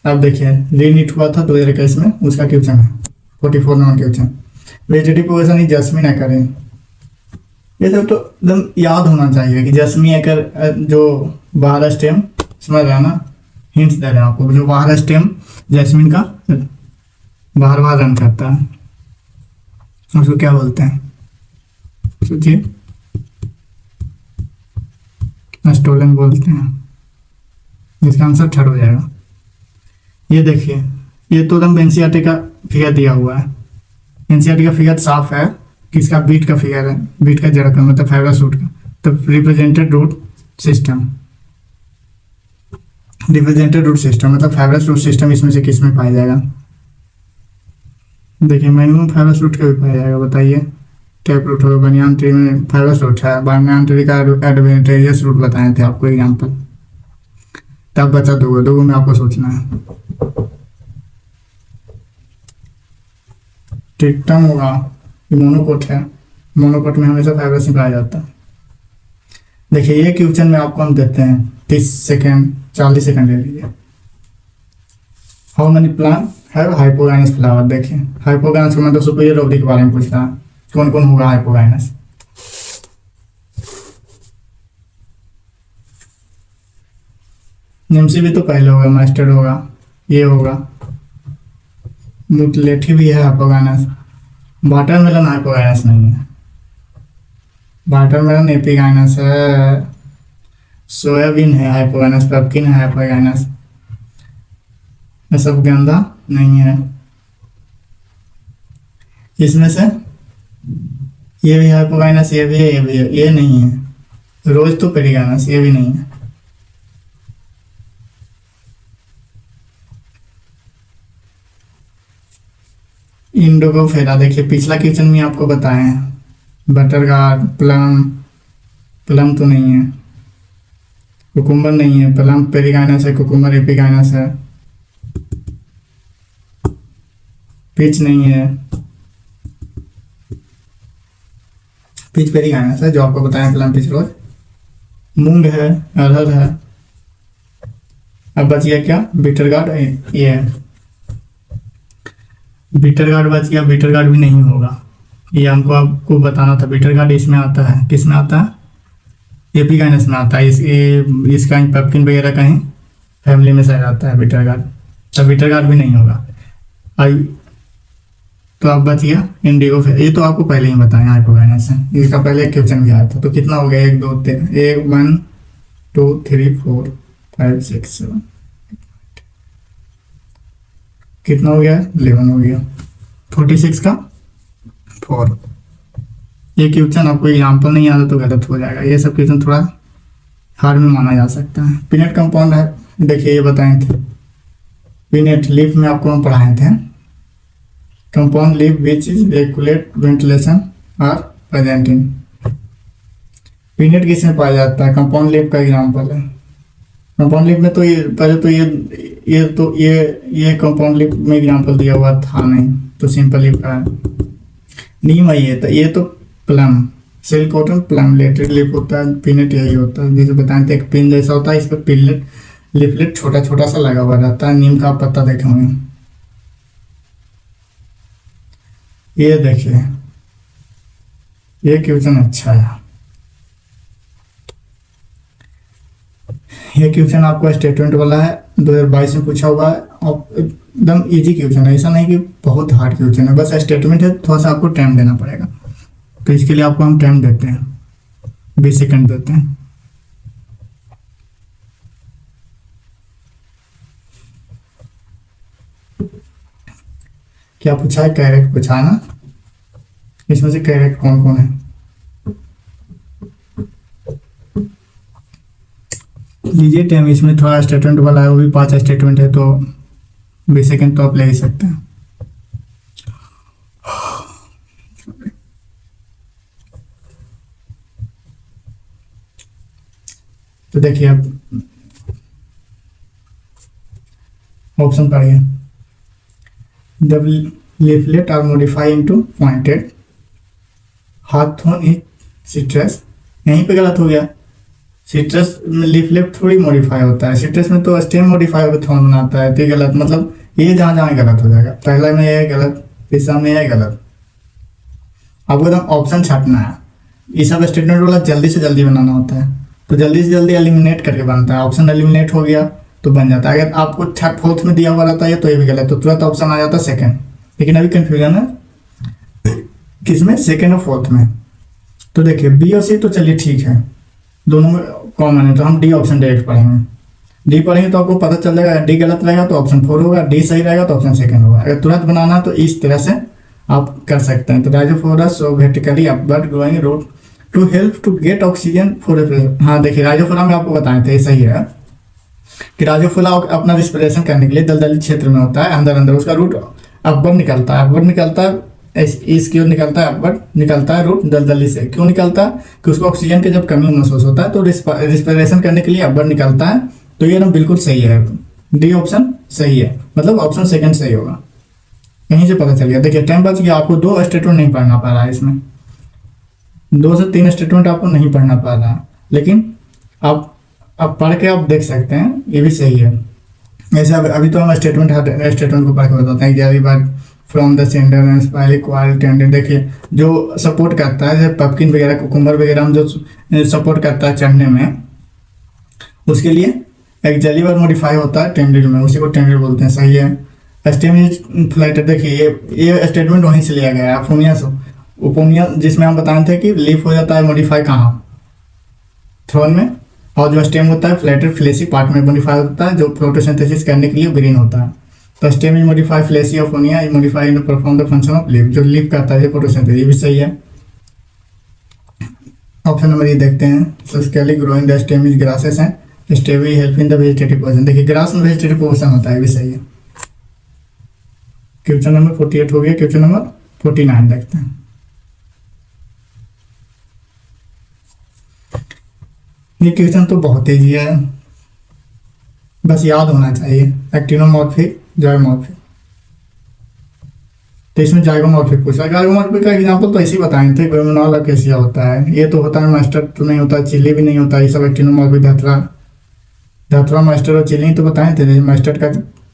अब देखिए रीनीट हुआ था 2021 में, उसका क्वेश्चन है 44 number question. Vegetative position is jasmine occur. ये सब तो एकदम याद होना चाहिए कि जैस्मिन एकर जो बाहर स्टेम, समझ रहे हैं ना, हिंट्स दे रहे हैं आपको, जो बाहर स्टेम जैस्मिन का बाहर रन करता है, उसको क्या बोलते हैं, सोचिए, स्टोलन बोलते हैं। इसका आंसर 3rd हो जाएगा। ये देखिए, ये तो एकदम एनसीईआरटी का फिगर दिया हुआ है, एनसीईआरटी का फिगर साफ है, किसका बीट का फिगर है, बीट का जड़ का मतलब फाइब्रस रूट का। तो represented root system, represented root system मतलब फाइब्रस रूट सिस्टम इसमें से किस में पाया जाएगा। देखिए मैंगो फाइब्रस रूट का भी पाया जाएगा, बताइए। टैप रूट होगा, बनियान ट्री में फाइब्रस रूट है, बनियान ट्री का एडवेंटेजियस रूट बताए थे आपको एग्जाम्पल। तब बचा 2 में आपको सोचना है। ट्रिक्टम होगा, ये मोनोकोट है, मोनोकोट में हमेशा फाइब्रस ही पाया जाता है। देखिए ये क्वेश्चन में आपको हम देते हैं 30 सेकेंड, 40 सेकेंड ले लीजिए। हाउ मेनी प्लांट है हाइपोगाइनस फ्लावर। देखिए हाइपोगाइनस का मतलब सुपीरियर ऑब्लिक के बारे में पूछ रहा है, कौन कौन होगा हाइपोगाइनस। निम्सी भी तो पहले होगा, मास्टर्ड होगा, ये होगा, मुटलेठी भी है हाइपोगाइनस। वाटरमेलन हाइपोगाइनस नहीं है, वाटरमेलन एपिगाइनस है। सोयाबीन है हाइपोगाइनस, पम्पकिन है हाइपोगाइनस, ये सब गेंदा नहीं है। इसमें से ये भी हाइपोगाइनस, ये भी है, ये भी है, ये नहीं है। रोज तो पेरिगाइनस, ये भी नहीं है। इंडिगोफेरा, देखिए पिछला क्वेश्चन में आपको बताए हैं। बटरगार्ड, प्लम, प्लम तो नहीं है। कुकुम्बर नहीं है, प्लम पेरिगाइनस है, कुकुम्बर एपिगाइनस है। पीच नहीं है, पीच पेरिगाइनस है जो आपको बताया, प्लम पीच रोज। मूंग है, अरहर है। अब बच गया क्या, बीटर गार्ड, ये है बीटर गार्ड बच गया। बीटर गार्ड भी नहीं होगा, ये हमको आपको बताना था। बीटर गार्ड इसमें आता है, किस में आता है, एपिगाइनस में आता है। इसका पम्पकिन वगैरह कहीं फैमिली में शायद आता है बीटर गार्ड, तो बीटर गार्ड भी नहीं होगा। आई तो अब बच गया इंडिगो, ये तो आपको पहले ही बताया हाइपोगाइनस है। इसका पहले एक क्वेश्चन भी आया था। तो कितना हो गया, 1 2 3, 1 2 3 4 5 6 7, कितना हो गया, 11 हो गया। 46 का 4। ये क्वेश्चन आपको एग्जाम्पल नहीं आता तो गलत हो जाएगा। ये सब क्वेश्चन थोड़ा हार्ड में माना जा सकता है। पीनट कंपाउंड है, देखिए ये बताए थे। पीनट लीफ में आपको हम पढ़ाए थे। Compound leaf which is regulate ventilation are present in. Peanut किस में पाया जाता है, कंपाउंड लीफ का एग्जाम्पल है। कंपाउंड लीफ में तो ये पहले तो ये कंपाउंड लीफ में एग्जाम्पल दिया हुआ था नहीं, तो सिंपल लीफ का है। नीम है ये तो palm, silk cotton palmated leaf होता है। पीनट यही होता है, जैसे बताए थे एक पिन जैसा होता है, इस पर पिनलेट लिफलेट छोटा छोटा सा लगा हुआ रहता है। नीम का पत्ता देखे होंगे, ये देखिए ये क्वेश्चन अच्छा है। ये क्वेश्चन आपको स्टेटमेंट वाला है, 2022 में पूछा हुआ है और एकदम इजी क्वेश्चन है। ऐसा नहीं कि बहुत हार्ड क्वेश्चन है, बस स्टेटमेंट है, थोड़ा सा आपको टाइम देना पड़ेगा। तो इसके लिए आपको हम टाइम देते हैं, 20 सेकंड देते हैं। क्या पूछा है, कैरेक्ट पूछा है ना। इसमें से कैरेक्ट कौन कौन है, लीजिए टाइम। इसमें थोड़ा स्टेटमेंट वाला है, वो भी 5 स्टेटमेंट है, तो 20 सेकंड तो आप ले ही सकते हैं। तो देखिए अब ऑप्शन पढ़िए। The leaflet are modified into pointed hawthorn is citrus। यहीं पे गलत हो गया। सिट्रस में लीफलेट थोड़ी मॉडिफाई होता है, सिट्रस में तो स्टेम मॉडिफाई होकर थॉर्न बनाता है। तो गलत, मतलब ये जहाँ जहाँ गलत हो जाएगा। पहला में ये गलत, तीसरा में ये गलत। आपको एकदम ऑप्शन छाटना है। ये सब स्टेटमेंट वाला जल्दी से जल्दी बनाना होता है, तो जल्दी से जल्दी एलिमिनेट करके बनता है। ऑप्शन एलिमिनेट हो गया तो बन जाता है। अगर आपको थर्ड फोर्थ में दिया हुआ रहता है तो ये भी गलत, तो तुरंत ऑप्शन आ जाता है सेकंड। लेकिन अभी कंफ्यूजन है किसमें, सेकंड और फोर्थ में। तो देखिए बी और सी तो चलिए ठीक है, दोनों में कॉमन है, तो हम डी ऑप्शन डायरेक्ट पढ़ेंगे। डी पढ़ेंगे तो आपको पता चल जाएगा, डी गलत रहेगा तो ऑप्शन 4 होगा, डी सही रहेगा तो ऑप्शन सेकंड होगा। अगर तुरंत बनाना तो इस तरह से आप कर सकते हैं। तो Rhizophora vertically upward growing root to help to get oxygen for. हाँ देखिए राइजोफोरा में आपको बताए थे, सही है कि राइजोफोरा अपना रिस्पिरेशन करने के लिए दलदली क्षेत्र में होता है, अंदर अंदर उसका रूट अपवर्ड निकलता है, अपवर्ड निकलता है, इसकी ओर निकलता है, अपवर्ड निकलता है रूट दलदली से। क्यों निकलता है, कि उसको ऑक्सीजन की जब कमी महसूस होता है तो रिस्पिरेशन करने के लिए अपवर्ड निकलता है। तो ये ना बिल्कुल सही है, डी ऑप्शन सही है, मतलब ऑप्शन सेकंड सही होगा। यहीं से पता चल गया। देखिए टाइम बच गया, आपको 2 स्टेटमेंट नहीं पढ़ना पड़ रहा है, इसमें 2 से 3 स्टेटमेंट आपको नहीं पढ़ना पड़ रहा है, लेकिन आप पढ़ के आप देख सकते हैं, ये भी सही है। ऐसे अभी तो हम स्टेटमेंट को पढ़ के बताते हैं। कि bar from the slender and spirally coiled tended, देखिए जो सपोर्ट करता है, जैसे पम्पकिन वगैरह कुकुम्बर वगैरह हम जो सपोर्ट करता है चढ़ने में, उसके लिए एक जली बार मॉडिफाई होता है टेंडेड में, उसी को टेंडेड बोलते हैं। सही है। स्टेम इज फ्लाइटेड, देखिए ये स्टेटमेंट वहीं से लिया गया है, अपोनिया से। ओपोनिया जिसमें हम बताए थे कि लीफ हो जाता है मॉडिफाई कहाँ, थ्रोन में, और जो स्टेम होता है फ्लैटेड फ्लेसी पार्ट में मॉडिफाई होता है, जो फोटोसिंथेसिस करने के लिए ग्रीन होता है। तो stem is modify fleshy of onion is modify in perform the function of leaf, जो लीफ करता है फोटोसिंथेसिस, ये भी सही है। ऑप्शन नंबर ये देखते हैं, सिस्केली growing the stem is grasses and stem is help in the vegetative portion. देखिए ग्रास में वेजिटेटिव पोर्शन होता है, ये भी सही है। क्वेश्चन नंबर 48 हो गया। क्वेश्चन नंबर 49 देखते हैं। ये क्वेश्चन तो बहुत ईजी है, बस याद होना चाहिए। एक्टिनोमॉर्फिक जाइगोमॉर्फिक, तो इसमें जाइगोमॉर्फिक पूछा। जाइगोमॉर्फिक का एग्जांपल तो ऐसे ही बताए थे, ग्लोमेरुला अकेसिया होता है, ये तो होता है मास्टर तो नहीं होता, चिल्ली भी नहीं होता, ये सब एक्टिनोमॉर्फिक धतरा मास्टर और चिल्ली तो बताए थे। मास्टर का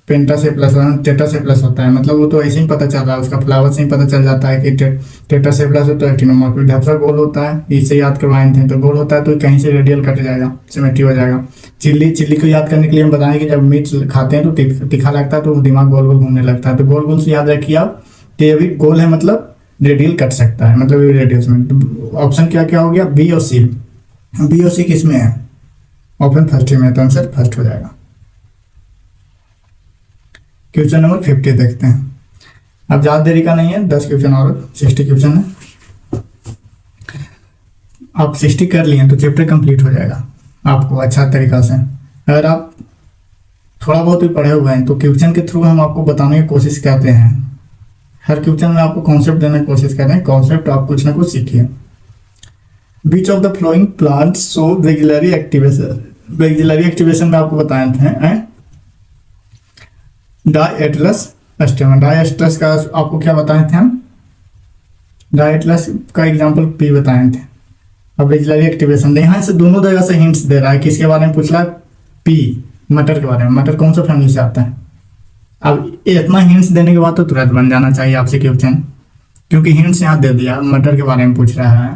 पेंटा से प्लस टेटा से प्लस होता है, मतलब वो तो ऐसे ही पता चल रहा है, उसका फ्लावर से ही पता चल जाता है कि टेटा से प्लस होता है एक्टिनोमॉर्फिक। धतरा गोल होता है, इससे याद करवाए थे, तो गोल होता है तो कहीं से रेडियल कट जाएगा, सिमेट्री हो जाएगा। चिल्ली को याद करने के लिए हम बताएं कि जब मीट खाते हैं तो तीखा लगता है, तो दिमाग गोल गोल घूमने लगता है, तो गोल गोल से याद रखिए आप कि ये भी गोल है, मतलब रेडियल कट सकता है, मतलब ये रेडियस में। तो ऑप्शन क्या क्या हो गया, बी और सी। बी और सी किस में है, ऑप्शन फर्स्ट में, तो आंसर फर्स्ट हो जाएगा। क्वेश्चन नंबर 50 देखते हैं। अब ज़्यादा देरी का नहीं है, 10 क्वेश्चन और 60 क्वेश्चन है। आप 60 कर लिए तो चैप्टर कंप्लीट हो जाएगा आपको अच्छा तरीका से। अगर आप थोड़ा बहुत भी पढ़े हुए हैं तो क्वेश्चन के थ्रू हम आपको बताने की कोशिश करते हैं। हर क्वेश्चन में आपको कॉन्सेप्ट देने की कोशिश कर रहे हैं, कॉन्सेप्ट आप कुछ ना कुछ सीखिए। Which of the following plants show vexillary aestivation. Vexillary aestivation में आपको बताए थे डायएटलस स्टेमन। डायएटलस का आपको क्या बताए थे हम, डायएटलस का एग्जांपल पी बताए थे। अब वेजिलरी एक्टिवेशन यहाँ से दोनों जगह से हिंट्स दे रहा है, किसके बारे में पूछ रहा है, पी, मटर के बारे में। मटर कौन सा फैमिली से आता है। अब इतना हिंट्स देने के बाद तो तुरंत बन जाना चाहिए आपसे क्वेश्चन, क्योंकि हिंट्स यहाँ दे दिया, मटर के बारे में पूछ रहा है।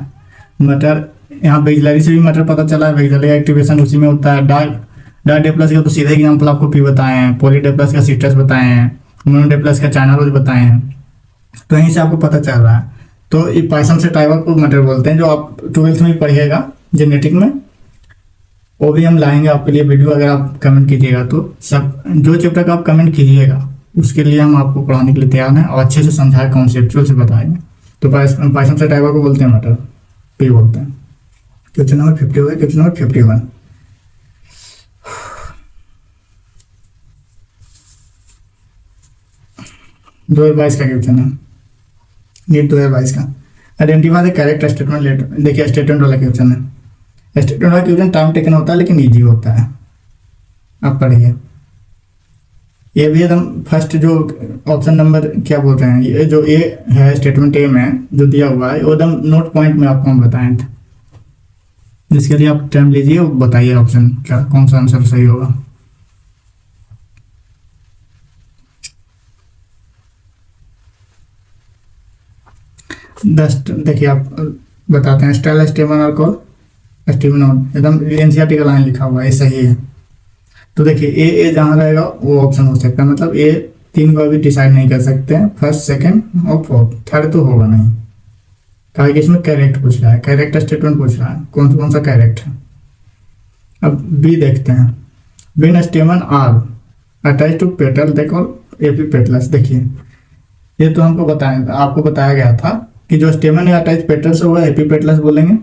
मटर यहाँ वेजिलरी से भी मटर पता चला है, वेजिलरी एक्टिवेशन उसी में होता है। डायडेप्लस का तो सीधे एग्जाम्पल आपको पी बताए हैं, पॉलीडेप्लस का सिट्रस बताए हैं, मोनोडेप्लस का चाइना रोज बताए हैं, तो यहीं से आपको पता चल रहा है। तो ये पाइसम से टाइवा को मटर बोलते हैं, जो आप 12th में पढ़िएगा जेनेटिक में, वो भी हम लाएंगे आपके लिए वीडियो। अगर आप कमेंट कीजिएगा तो सब जो चैप्टर का आप कमेंट कीजिएगा उसके लिए हम आपको पढ़ाने के लिए तैयार हैं, और अच्छे से समझाए कॉन्सेप्चुअल से बताएंगे। तो पाइसम से टाइवा को बोलते हैं मटर, पी बोलते हैं। क्वेश्चन नंबर 50 हुआ। क्वेश्चन नंबर 51, 2022 का क्वेश्चन है, नीट 2022 का। Identify the correct statement letter. देखिए स्टेटमेंट वाला क्वेश्चन है, स्टेटमेंट वाला क्वेश्चन टाइम टेकन होता है लेकिन इजी होता है, आप पढ़िए। ये भी एकदम फर्स्ट जो ऑप्शन नंबर क्या बोल रहे हैं, ये जो ए है स्टेटमेंट ए में जो दिया हुआ है, वो एकदम नोट पॉइंट में आपको हम बताए थे, जिसके लिए आप टाइम लीजिए, बताइए ऑप्शन क्या कौन सा आंसर सही होगा। देखिए आप बताते हैं, स्टाइल स्टेमन और को स्टीवन एकदम एनसीईआरटी का लाइन लिखा हुआ है, सही है। तो देखिए ए जहाँ रहेगा वो ऑप्शन हो सकता है, मतलब ए 3 को अभी डिसाइड नहीं कर सकते हैं, फर्स्ट सेकंड और फोर्थ, थर्ड तो होगा नहीं, कहा कि इसमें करेक्ट पूछ रहा है, करेक्ट स्टेटमेंट पूछ रहा है, कौन सा करेक्ट है। अब बी देखते हैं, when stamen are attach to petal they call epipetalous. देखिए ये तो हमको आपको बताया गया था कि जो स्टेमन है अटैच पेटल से होगा एपीपेटलस बोलेंगे,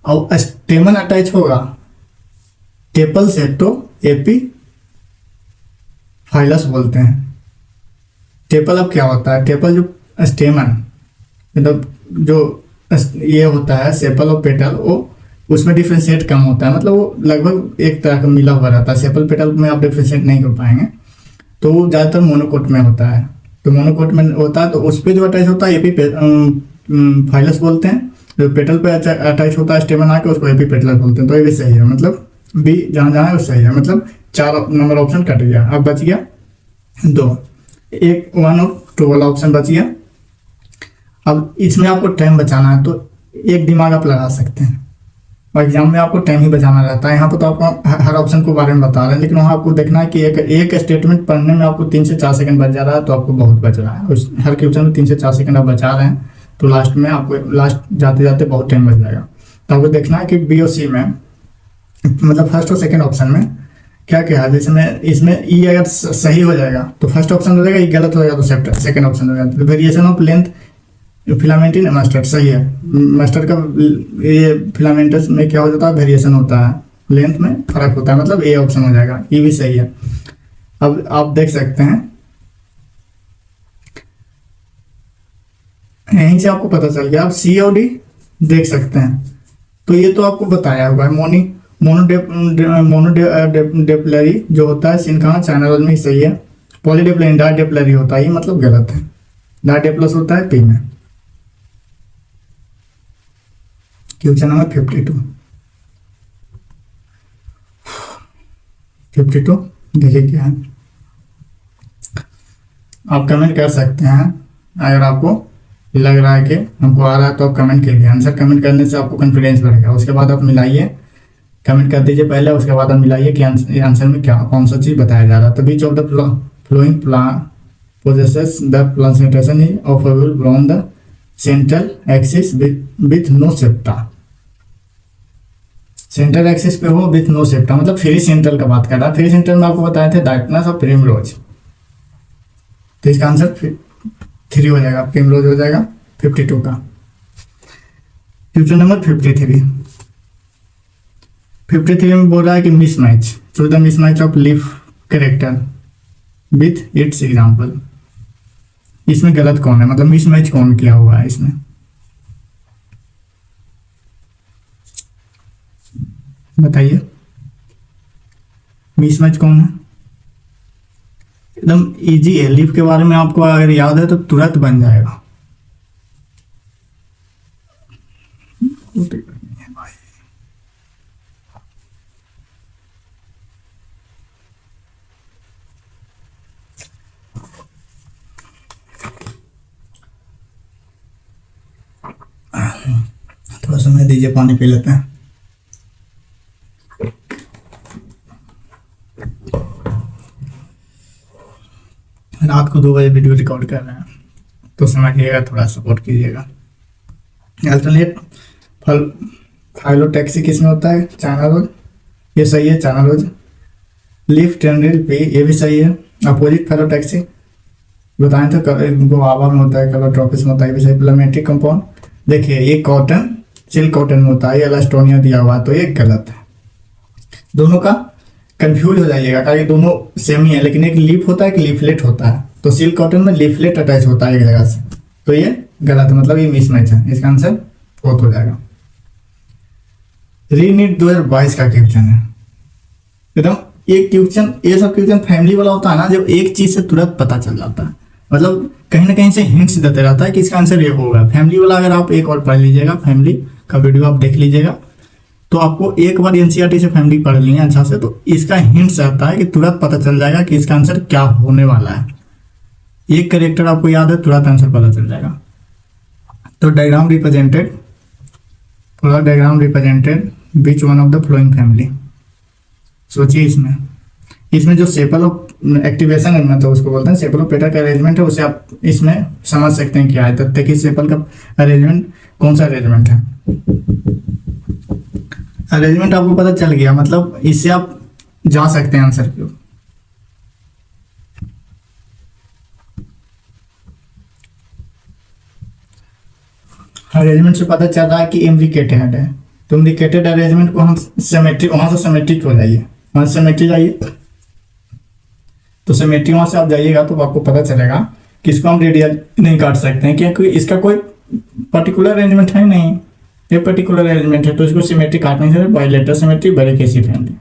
और स्टेमन अटैच होगा टेपल से तो एपी फाइलस बोलते हैं। टेपल अब क्या होता है, टेपल जो स्टेमन मतलब जो ये होता है सेपल और पेटल, वो उसमें डिफ्रेंशिएट कम होता है, मतलब वो लगभग एक तरह का मिला हुआ रहता है। सेपल पेटल में आप डिफ्रेंशिएट नहीं कर पाएंगे, तो वो ज़्यादातर मोनोकोट में होता है। तो मोनोकोट में होता है तो उस पर जो अटैच होता है एपी फाइलस बोलते हैं, जो पेटल पे अटैच होता है स्टेमन आके उसको एपी पेटलस बोलते हैं। तो ये भी सही है, मतलब बी जहाँ जहाँ है वो सही है, मतलब 4 नंबर ऑप्शन कट गया। अब बच गया 2, 1 और 2 वाला ऑप्शन बच गया। अब इसमें आपको टाइम बचाना है, तो एक दिमाग आप लगा सकते हैं, और एग्जाम में आपको टाइम ही बचाना रहता है। यहाँ पर तो आपको हर ऑप्शन के बारे में बता रहे हैं, लेकिन वहाँ आपको देखना है कि एक स्टेटमेंट पढ़ने में आपको 3 से 4 सेकंड बच जा रहा है, तो आपको बहुत बच रहा है। उस हर क्वेश्चन में 3 से 4 सेकंड आप बचा रहे हैं, तो लास्ट में आपको लास्ट जाते जाते बहुत टाइम बच जाएगा। तो आपको देखना है कि बी और सी में मतलब फर्स्ट और सेकंड ऑप्शन में क्या क्या है, जैसे मैं इसमें ई अगर सही हो जाएगा तो फर्स्ट ऑप्शन हो जाएगा, ई गलत हो जाएगा तो सेकंड ऑप्शन हो जाएगा। तो variation of length filament in mustard सही है। मस्टर्ड का ये फिलामेंटस में क्या हो जाता है, वेरिएशन होता है, लेंथ में फर्क होता है, मतलब ए ऑप्शन हो जाएगा, ये भी सही है। अब आप देख सकते हैं, यहीं से आपको पता चल गया, आप सी और डी देख सकते हैं। तो ये तो आपको बताया हुआ है, मोनोडेप्लरी जो होता है सिनकहा चाइना में ही सही है। पॉलीडेप्लरी डाइडेप्लरी होता है, ये मतलब गलत है, डाइडेप्लस होता है पी में। क्वेश्चन नंबर 52 देखिए क्या है। आप कमेंट कर सकते हैं अगर आपको लग रहा है कि हमको आ रहा है, तो आप कमेंट कीजिए। आंसर कमेंट करने से आपको कॉन्फिडेंस बढ़ेगा। उसके बाद आप मिलाइए, कमेंट कर दीजिए पहले, उसके बाद आप मिलाइए कि आंसर में क्या कौन सा चीज़ बताया जा रहा है। तो which of the following plan possesses the concentration of a will on the central axis with no septa। Central axis पे हो विथ नो सेप्टा, मतलब फ्री सेंट्रल का बात कर रहा है। फ्री सेंट्रल में आपको बताए थे डार्कनेस और प्रिमरोज, तो इसका आंसर 3 हो जाएगा, प्रिमरोज हो जाएगा 52 का। क्वेश्चन नंबर 53 में बोल रहा है कि mismatch, choose the mismatch of leaf character with its example. इसमें गलत कौन है, मतलब मिसमैच कौन किया हुआ है इसमें, बताइए। मिसमैच कौन है, एकदम इजी है। लीफ के बारे में आपको अगर याद है तो तुरंत बन जाएगा। थोड़ा समय दीजिए, पानी पी लेते हैं। रात को 2 बजे वीडियो रिकॉर्ड कर रहे हैं, तो समझिएगा, थोड़ा सपोर्ट कीजिएगा। अल्टरनेट फाइलोटैक्सी किसमें होता है, चाइना रोज, ये सही है, चाइना रोज। लीफ टेंड्रिल पे, ये भी सही है। अपोजिट फाइलोटैक्सी बताएं तो गुआवा में होता है, कलोट्रोपिस में होता है, ये भी सही। प्लामेटिक कंपाउंड देखिए, ये कॉटन सिल्क कॉटन में होता है, ये एलास्टोनिया दिया हुआ है, तो ये गलत है। दोनों का कंफ्यूज हो जाइएगा, क्योंकि दोनों सेम ही है, लेकिन एक लीफ होता है, एक लीफलेट होता है। तो सिल्क कॉटन में लीफलेट अटैच होता है एक जगह से, तो ये गलत है, मतलब ये मिसमैच है। इसका आंसर 4 हो जाएगा। रीनीट 2022 का क्वेश्चन है, एकदम एक क्वेश्चन, ये सब क्वेश्चन फैमिली वाला होता है ना, जब एक चीज से तुरंत पता चल जाता है, मतलब कहीं ना कहीं से हिंट्स देते रहता है कि इसका आंसर ये होगा। फैमिली वाला अगर आप एक और पढ़ लीजिएगा, फैमिली का वीडियो आप देख लीजिएगा, तो आपको एक बार एनसीईआरटी से फैमिली पढ़ लिए अच्छा से, तो इसका हिंट्स रहता है कि तुरंत पता चल जाएगा कि इसका आंसर क्या होने वाला है। एक कैरेक्टर आपको याद है, तुरंत आंसर पता चल जाएगा। तो डायग्राम रिप्रेजेंटेड, पूरा diagram represented beach one of the flowing family. सोचिए इसमें जो सेपल ऑफ एक्टिवेशन है, मतलब उसको बोलते हैं सेपल ऑफ पेटा का अरेंजमेंट है, उसे आप इसमें समझ सकते हैं क्या है। तथ्य कि सेपल का अरेंजमेंट कौन सा अरेंजमेंट है, अरेंजमेंट आपको पता चल गया, मतलब इससे आप जा सकते हैं आंसर की ओर। अरेंजमेंट से पता चल रहा है कि इम्ब्रिकेटेड है, तो इम्ब्रिकेटेड अरेंजमेंट को हम सिमेट्रिक, वहां से सिमेट्रिक हो जाइए, वहां से सिमेट्रिक जाइए, तो सिमेट्री वहां से आप जाइएगा तो आपको पता चलेगा कि इसको हम रेडियल नहीं काट सकते हैं, क्योंकि इसका कोई पर्टिकुलर अरेंजमेंट है नहीं, ये पर्टिकुलर अरेंजमेंट है, तो इसको सिमेट्री काट नहीं सकते। बाइलेटरल सिमेट्री, बरीकेसी फैमिली।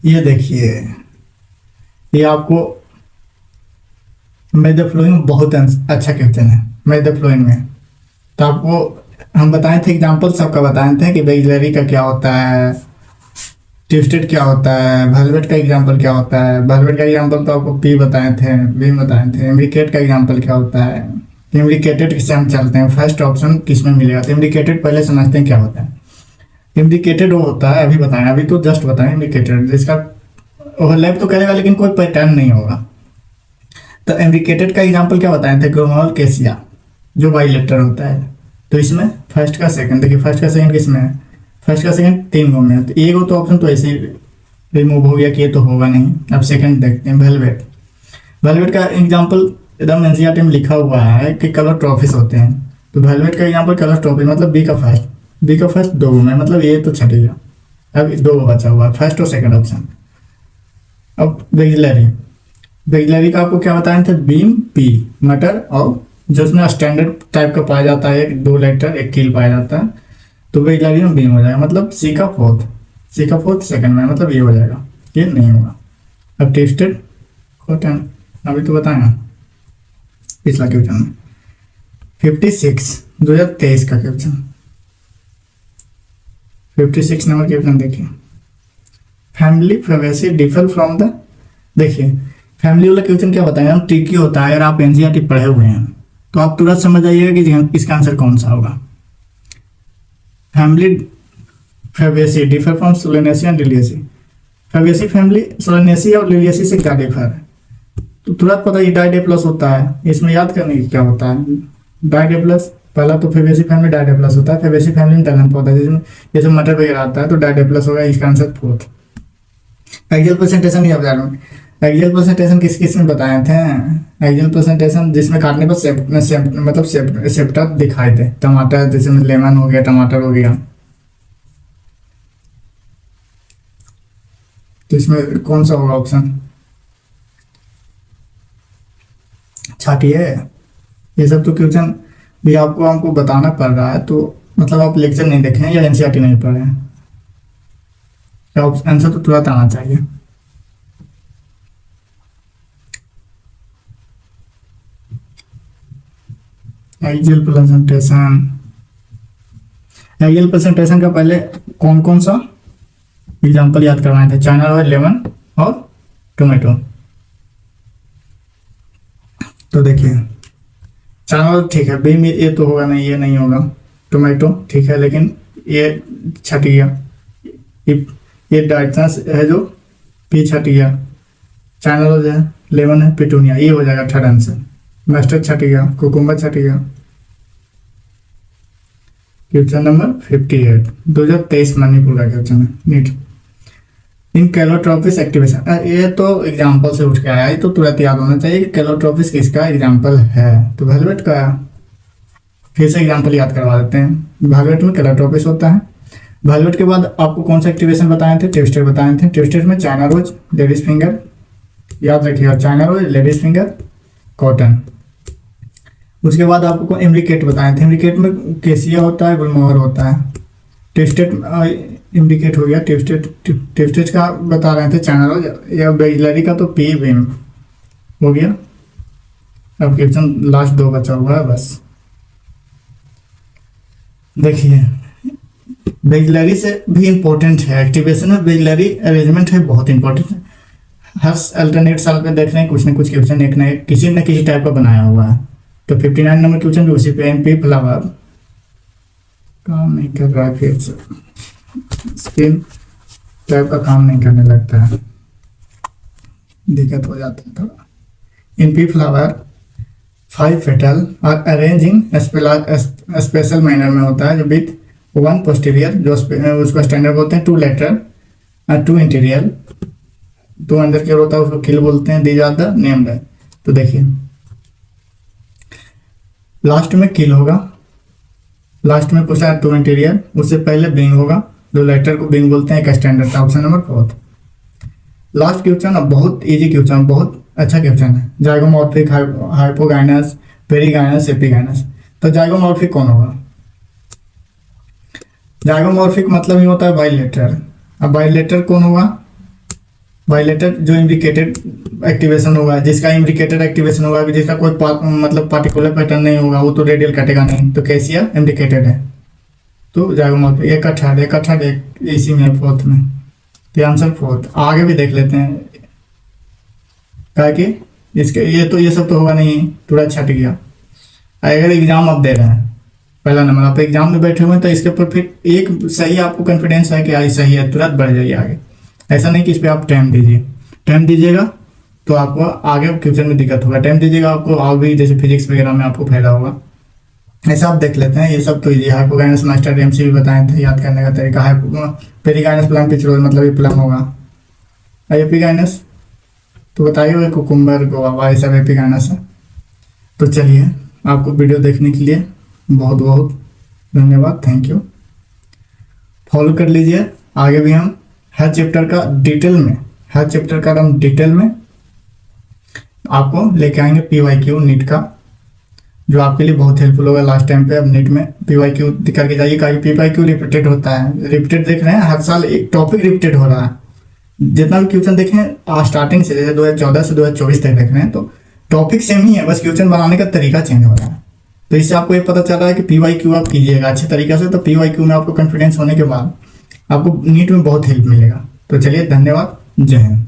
ये देखिए, ये आपको मेड द फ्लोइंग बहुत अच्छा क्वेश्चन है, मेड द फ्लोइंग में। तो आपको हम बताए थे एग्जाम्पल सबका बताए थे कि बेगलरी का क्या होता है, ट्विस्टेड क्या होता है, वेलवेट का एग्जांपल क्या होता है। वेलवेट का एग्जांपल तो आपको पी बताए थे, बी बताए थे। इम्ब्रिकेट का एग्जांपल क्या होता है, इम्ब्रिकेटेड किससे हम चलते हैं, फर्स्ट ऑप्शन किसमें मिलेगा। तो इम्ब्रिकेटेड पहले समझते हैं क्या होता है। इम्ब्रिकेटेड वो होता है, अभी बताएं, अभी तो जस्ट बताएं इम्ब्रिकेटेड, जिसका ओवरलैप तो करेगा लेकिन कोई पैटर्न नहीं होगा। तो इम्ब्रिकेटेड का एग्जांपल क्या बताए थे, ग्रोमोल केसिया जो बाइलेटरल होता है, तो इसमें फर्स्ट का सेकंड, देखिए फर्स्ट का सेकंड किस में है, फर्स्ट का सेकंड 3 गो में है, तो एक गो तो ऑप्शन तो ऐसे ही रिमूव हो गया कि ये तो होगा नहीं। अब सेकंड देखते हैं, वेलवेट। वेलवेट का एग्जाम्पल एकदम एनसीईआरटी में लिखा हुआ है कि कलर ट्रॉफीज होते हैं, तो वेलवेट का एग्जाम्पल कलर ट्रॉफी मतलब बी का फर्स्ट 2 गो में, मतलब ये तो छट गया। अब 2 गो बचा हुआ है, फर्स्ट और सेकंड ऑप्शन। अब वेजिलरी का आपको क्या बताए थे, बीम, पी, मटर, और जो उसमें स्टैंडर्ड टाइप का पाया जाता है 2 लेटर 1 कील पाया जाता है, तो वेजिलरी में बीम हो जाएगा, मतलब सी का फोर्थ सेकंड में, मतलब ये हो जाएगा, ये नहीं होगा। अब ट्विस्टेड कॉटन, अभी तो बताए ना पिछला क्वेश्चन में। 56 2023 का क्वेश्चन, 56 नंबर क्वेश्चन देखिए। Family privacy differ from the, देखिए फैमिली वाला क्वेश्चन क्या बताएगा, हम ट्रिकी होता है। अगर आप एनसीईआरटी पढ़े हुए हैं तो आप तुरंत समझ जाइएगा कि इसका आंसर कौन सा होगा। Family privacy differ from Solanaceae and Liliaceae. Privacy family Solanaceae और लिलियसी से क्या डिफर है, तो तुरंत पता ये डाइडे प्लस होता है। इसमें याद करने की क्या होता है, डाइडे प्लस, पहला तो फेबेसी फैमिली डाइडे प्लस होता है। फेबेसी फैमिली में दलहन पौधा जिसमें जैसे मटर वगैरह आता है, तो डाइडे प्लस होगा, इसका आंसर फोर्थ। एक्सियल प्रेजेंटेशन ही बता रहा हूँ। एक्सियल प्रेजेंटेशन किस किस में बताए थे, एक्सियल प्रेजेंटेशन जिसमें काटने पर सेप्टा दिखाए थे, टमाटर जैसे में लेमन हो गया, टमाटर हो गया, तो इसमें कौन सा होगा ऑप्शन, छाटिए। ये सब तो क्वेश्चन भी आपको हमको बताना पड़ रहा है, तो मतलब आप लेक्चर नहीं देखे हैं या एनसीईआरटी नहीं पढ़े हैं, आंसर तो तुरंत आना चाहिए। एक्सियल प्रेजेंटेशन का पहले कौन कौन सा एग्जांपल याद करवाए थे, चाइना और लेमन और टोमेटो। तो देखिए चाइना ठीक है, बीम ये तो होगा नहीं, ये नहीं होगा। टोमेटो ठीक है, लेकिन ये छट गया। ये डाइटस है जो पी छट गया। चाइना रोज है, लेमन है, पिटूनिया, ये हो जाएगा थर्ड आंसर। मस्टर्ड छट गया, कुकुम्बर छट गया। क्वेश्चन नंबर 58 2023 मणिपुर का क्वेश्चन है, नीट। इन कैलोट्रोपिस एक्टिवेशन, ये तो एग्जाम्पल से उठ के आया, ये तो तुरंत याद होना चाहिए कि कैलोट्रोपिस किसका एग्जाम्पल है, तो वेलवेट का। फिर से एग्जाम्पल याद करवा देते हैं। वेलवेट में कैलोट्रोपिस होता है। वेलवेट के बाद आपको कौन सा एक्टिवेशन बताए थे, ट्विस्टेड बताए थे। ट्विस्टेड में चाइना रोज, लेडीज फिंगर, याद रखिएगा, China rose, ladies finger, cotton. उसके बाद आपको इम्रिकेट बताए थे। इम्रिकेट में केसिया होता है, गुलमोहर होता है। ट्विस्टेड इम्रिकेट हो गया। ट्विस्टेड का बता रहे थे चाइना रोज, या वेजिलरी का तो पी बीम हो गया। अब क्वेश्चन लास्ट 2 बचा हुआ है बस। देखिए वेजिलरी से भी इम्पोर्टेंट है, एक्टिवेशन में वेजिलरी अरेंजमेंट है, बहुत इंपॉर्टेंट है। हर अल्टरनेट साल पे देख रहे हैं कुछ न कुछ क्वेश्चन एक न किसी न किसी टाइप का बनाया हुआ है। तो 59 नंबर क्वेश्चन भी उसी पे, एमपी फ्लावर काम नहीं कर रहा है, फिर से स्किन टाइप का काम नहीं करने लगता है, दिक्कत हो जाता है थोड़ा। एमपी फ्लावर 5 पेटल और अरेंज इन स्पेशल मैनर में होता है, जो विथ 1 पोस्टीरियर, जो उसको स्टैंडर्ड बोलते हैं, 2 लेटर और 2 इंटीरियर, 2 अंदर की ओर होता है, उसको किल बोलते हैं। दी जाता नेम्ड है। तो देखिए लास्ट में किल होगा, लास्ट में पूछा है 2 इंटीरियर, उससे पहले बिंग होगा, 2 लेटर को बिंग बोलते हैं, एक स्टैंडर्ड था। Option number 4। लास्ट क्वेश्चन अब बहुत इजी क्वेश्चन, बहुत अच्छा क्वेश्चन है। Zygomorphic, hypogynous, perigynous, epigynous. तो जाइगोमॉर्फिक कौन होगा, जाइगोमॉर्फिक मतलब ये होता है बाइलेटर। अब बाइलेटर कौन होगा, बाइलेटर जो इम्ब्रिकेटेड एक्टिवेशन होगा, जिसका इम्ब्रिकेटेड एक्टिवेशन होगा, जिसका कोई मतलब पार्टिकुलर पैटर्न नहीं होगा, वो तो रेडियल कटेगा नहीं, तो कैसिया इम्ब्रिकेटेड है। तो जाइगोमॉर्फिक एक इसी में 4th में, तो आंसर 4th। आगे भी देख लेते हैं, क्या कि इसके ये सब तो होगा नहीं, थोड़ा छट गया। अगर एग्जाम आप दे रहे हैं, पहला नंबर आप एग्जाम में बैठे हुए हैं, तो इसके ऊपर फिर एक सही आपको कॉन्फिडेंस है कि आई सही है, तुरंत बढ़ जाइए आगे। ऐसा नहीं कि इस पर आप टाइम दीजिए, टाइम दीजिएगा तो आपको आगे क्वेश्चन में दिक्कत होगा। टाइम दीजिएगा आपको आगे, जैसे फिजिक्स वगैरह में आपको फायदा होगा। ऐसा आप देख लेते हैं। ये सब तो ये हाइपोगाइनस मास्टर एमसी भी बताए थे याद करने का तरीका है। पेरिगाइनस प्लम पिछड़ोज मतलब ये प्लम होगा। एपिगाइनस तो बताइए वो कुकुम्बर गोवा ये सब एपिगाइनस है। तो चलिए आपको वीडियो देखने के लिए बहुत बहुत धन्यवाद, थैंक यू। फॉलो कर लीजिए, आगे भी हम हर चैप्टर का डिटेल में आपको लेके आएंगे PYQ नीट का, जो आपके लिए बहुत हेल्पफुल होगा लास्ट टाइम पे। अब नीट में PYQ करके जाइए, PYQ रिपीटेड होता है, रिपीटेड देख रहे हैं, हर साल एक टॉपिक रिपीटेड हो रहा है। जितना भी क्वेश्चन देखें स्टार्टिंग से, जैसे 2014 से 2024 तक देख रहे हैं, तो टॉपिक सेम ही है, बस क्वेश्चन बनाने का तरीका चेंज हो रहा है। तो इससे आपको ये पता चल रहा है कि PYQ आप कीजिएगा अच्छे तरीके से, तो PYQ में आपको कॉन्फिडेंस होने के बाद आपको नीट में बहुत हेल्प मिलेगा। तो चलिए धन्यवाद, जय हिंद।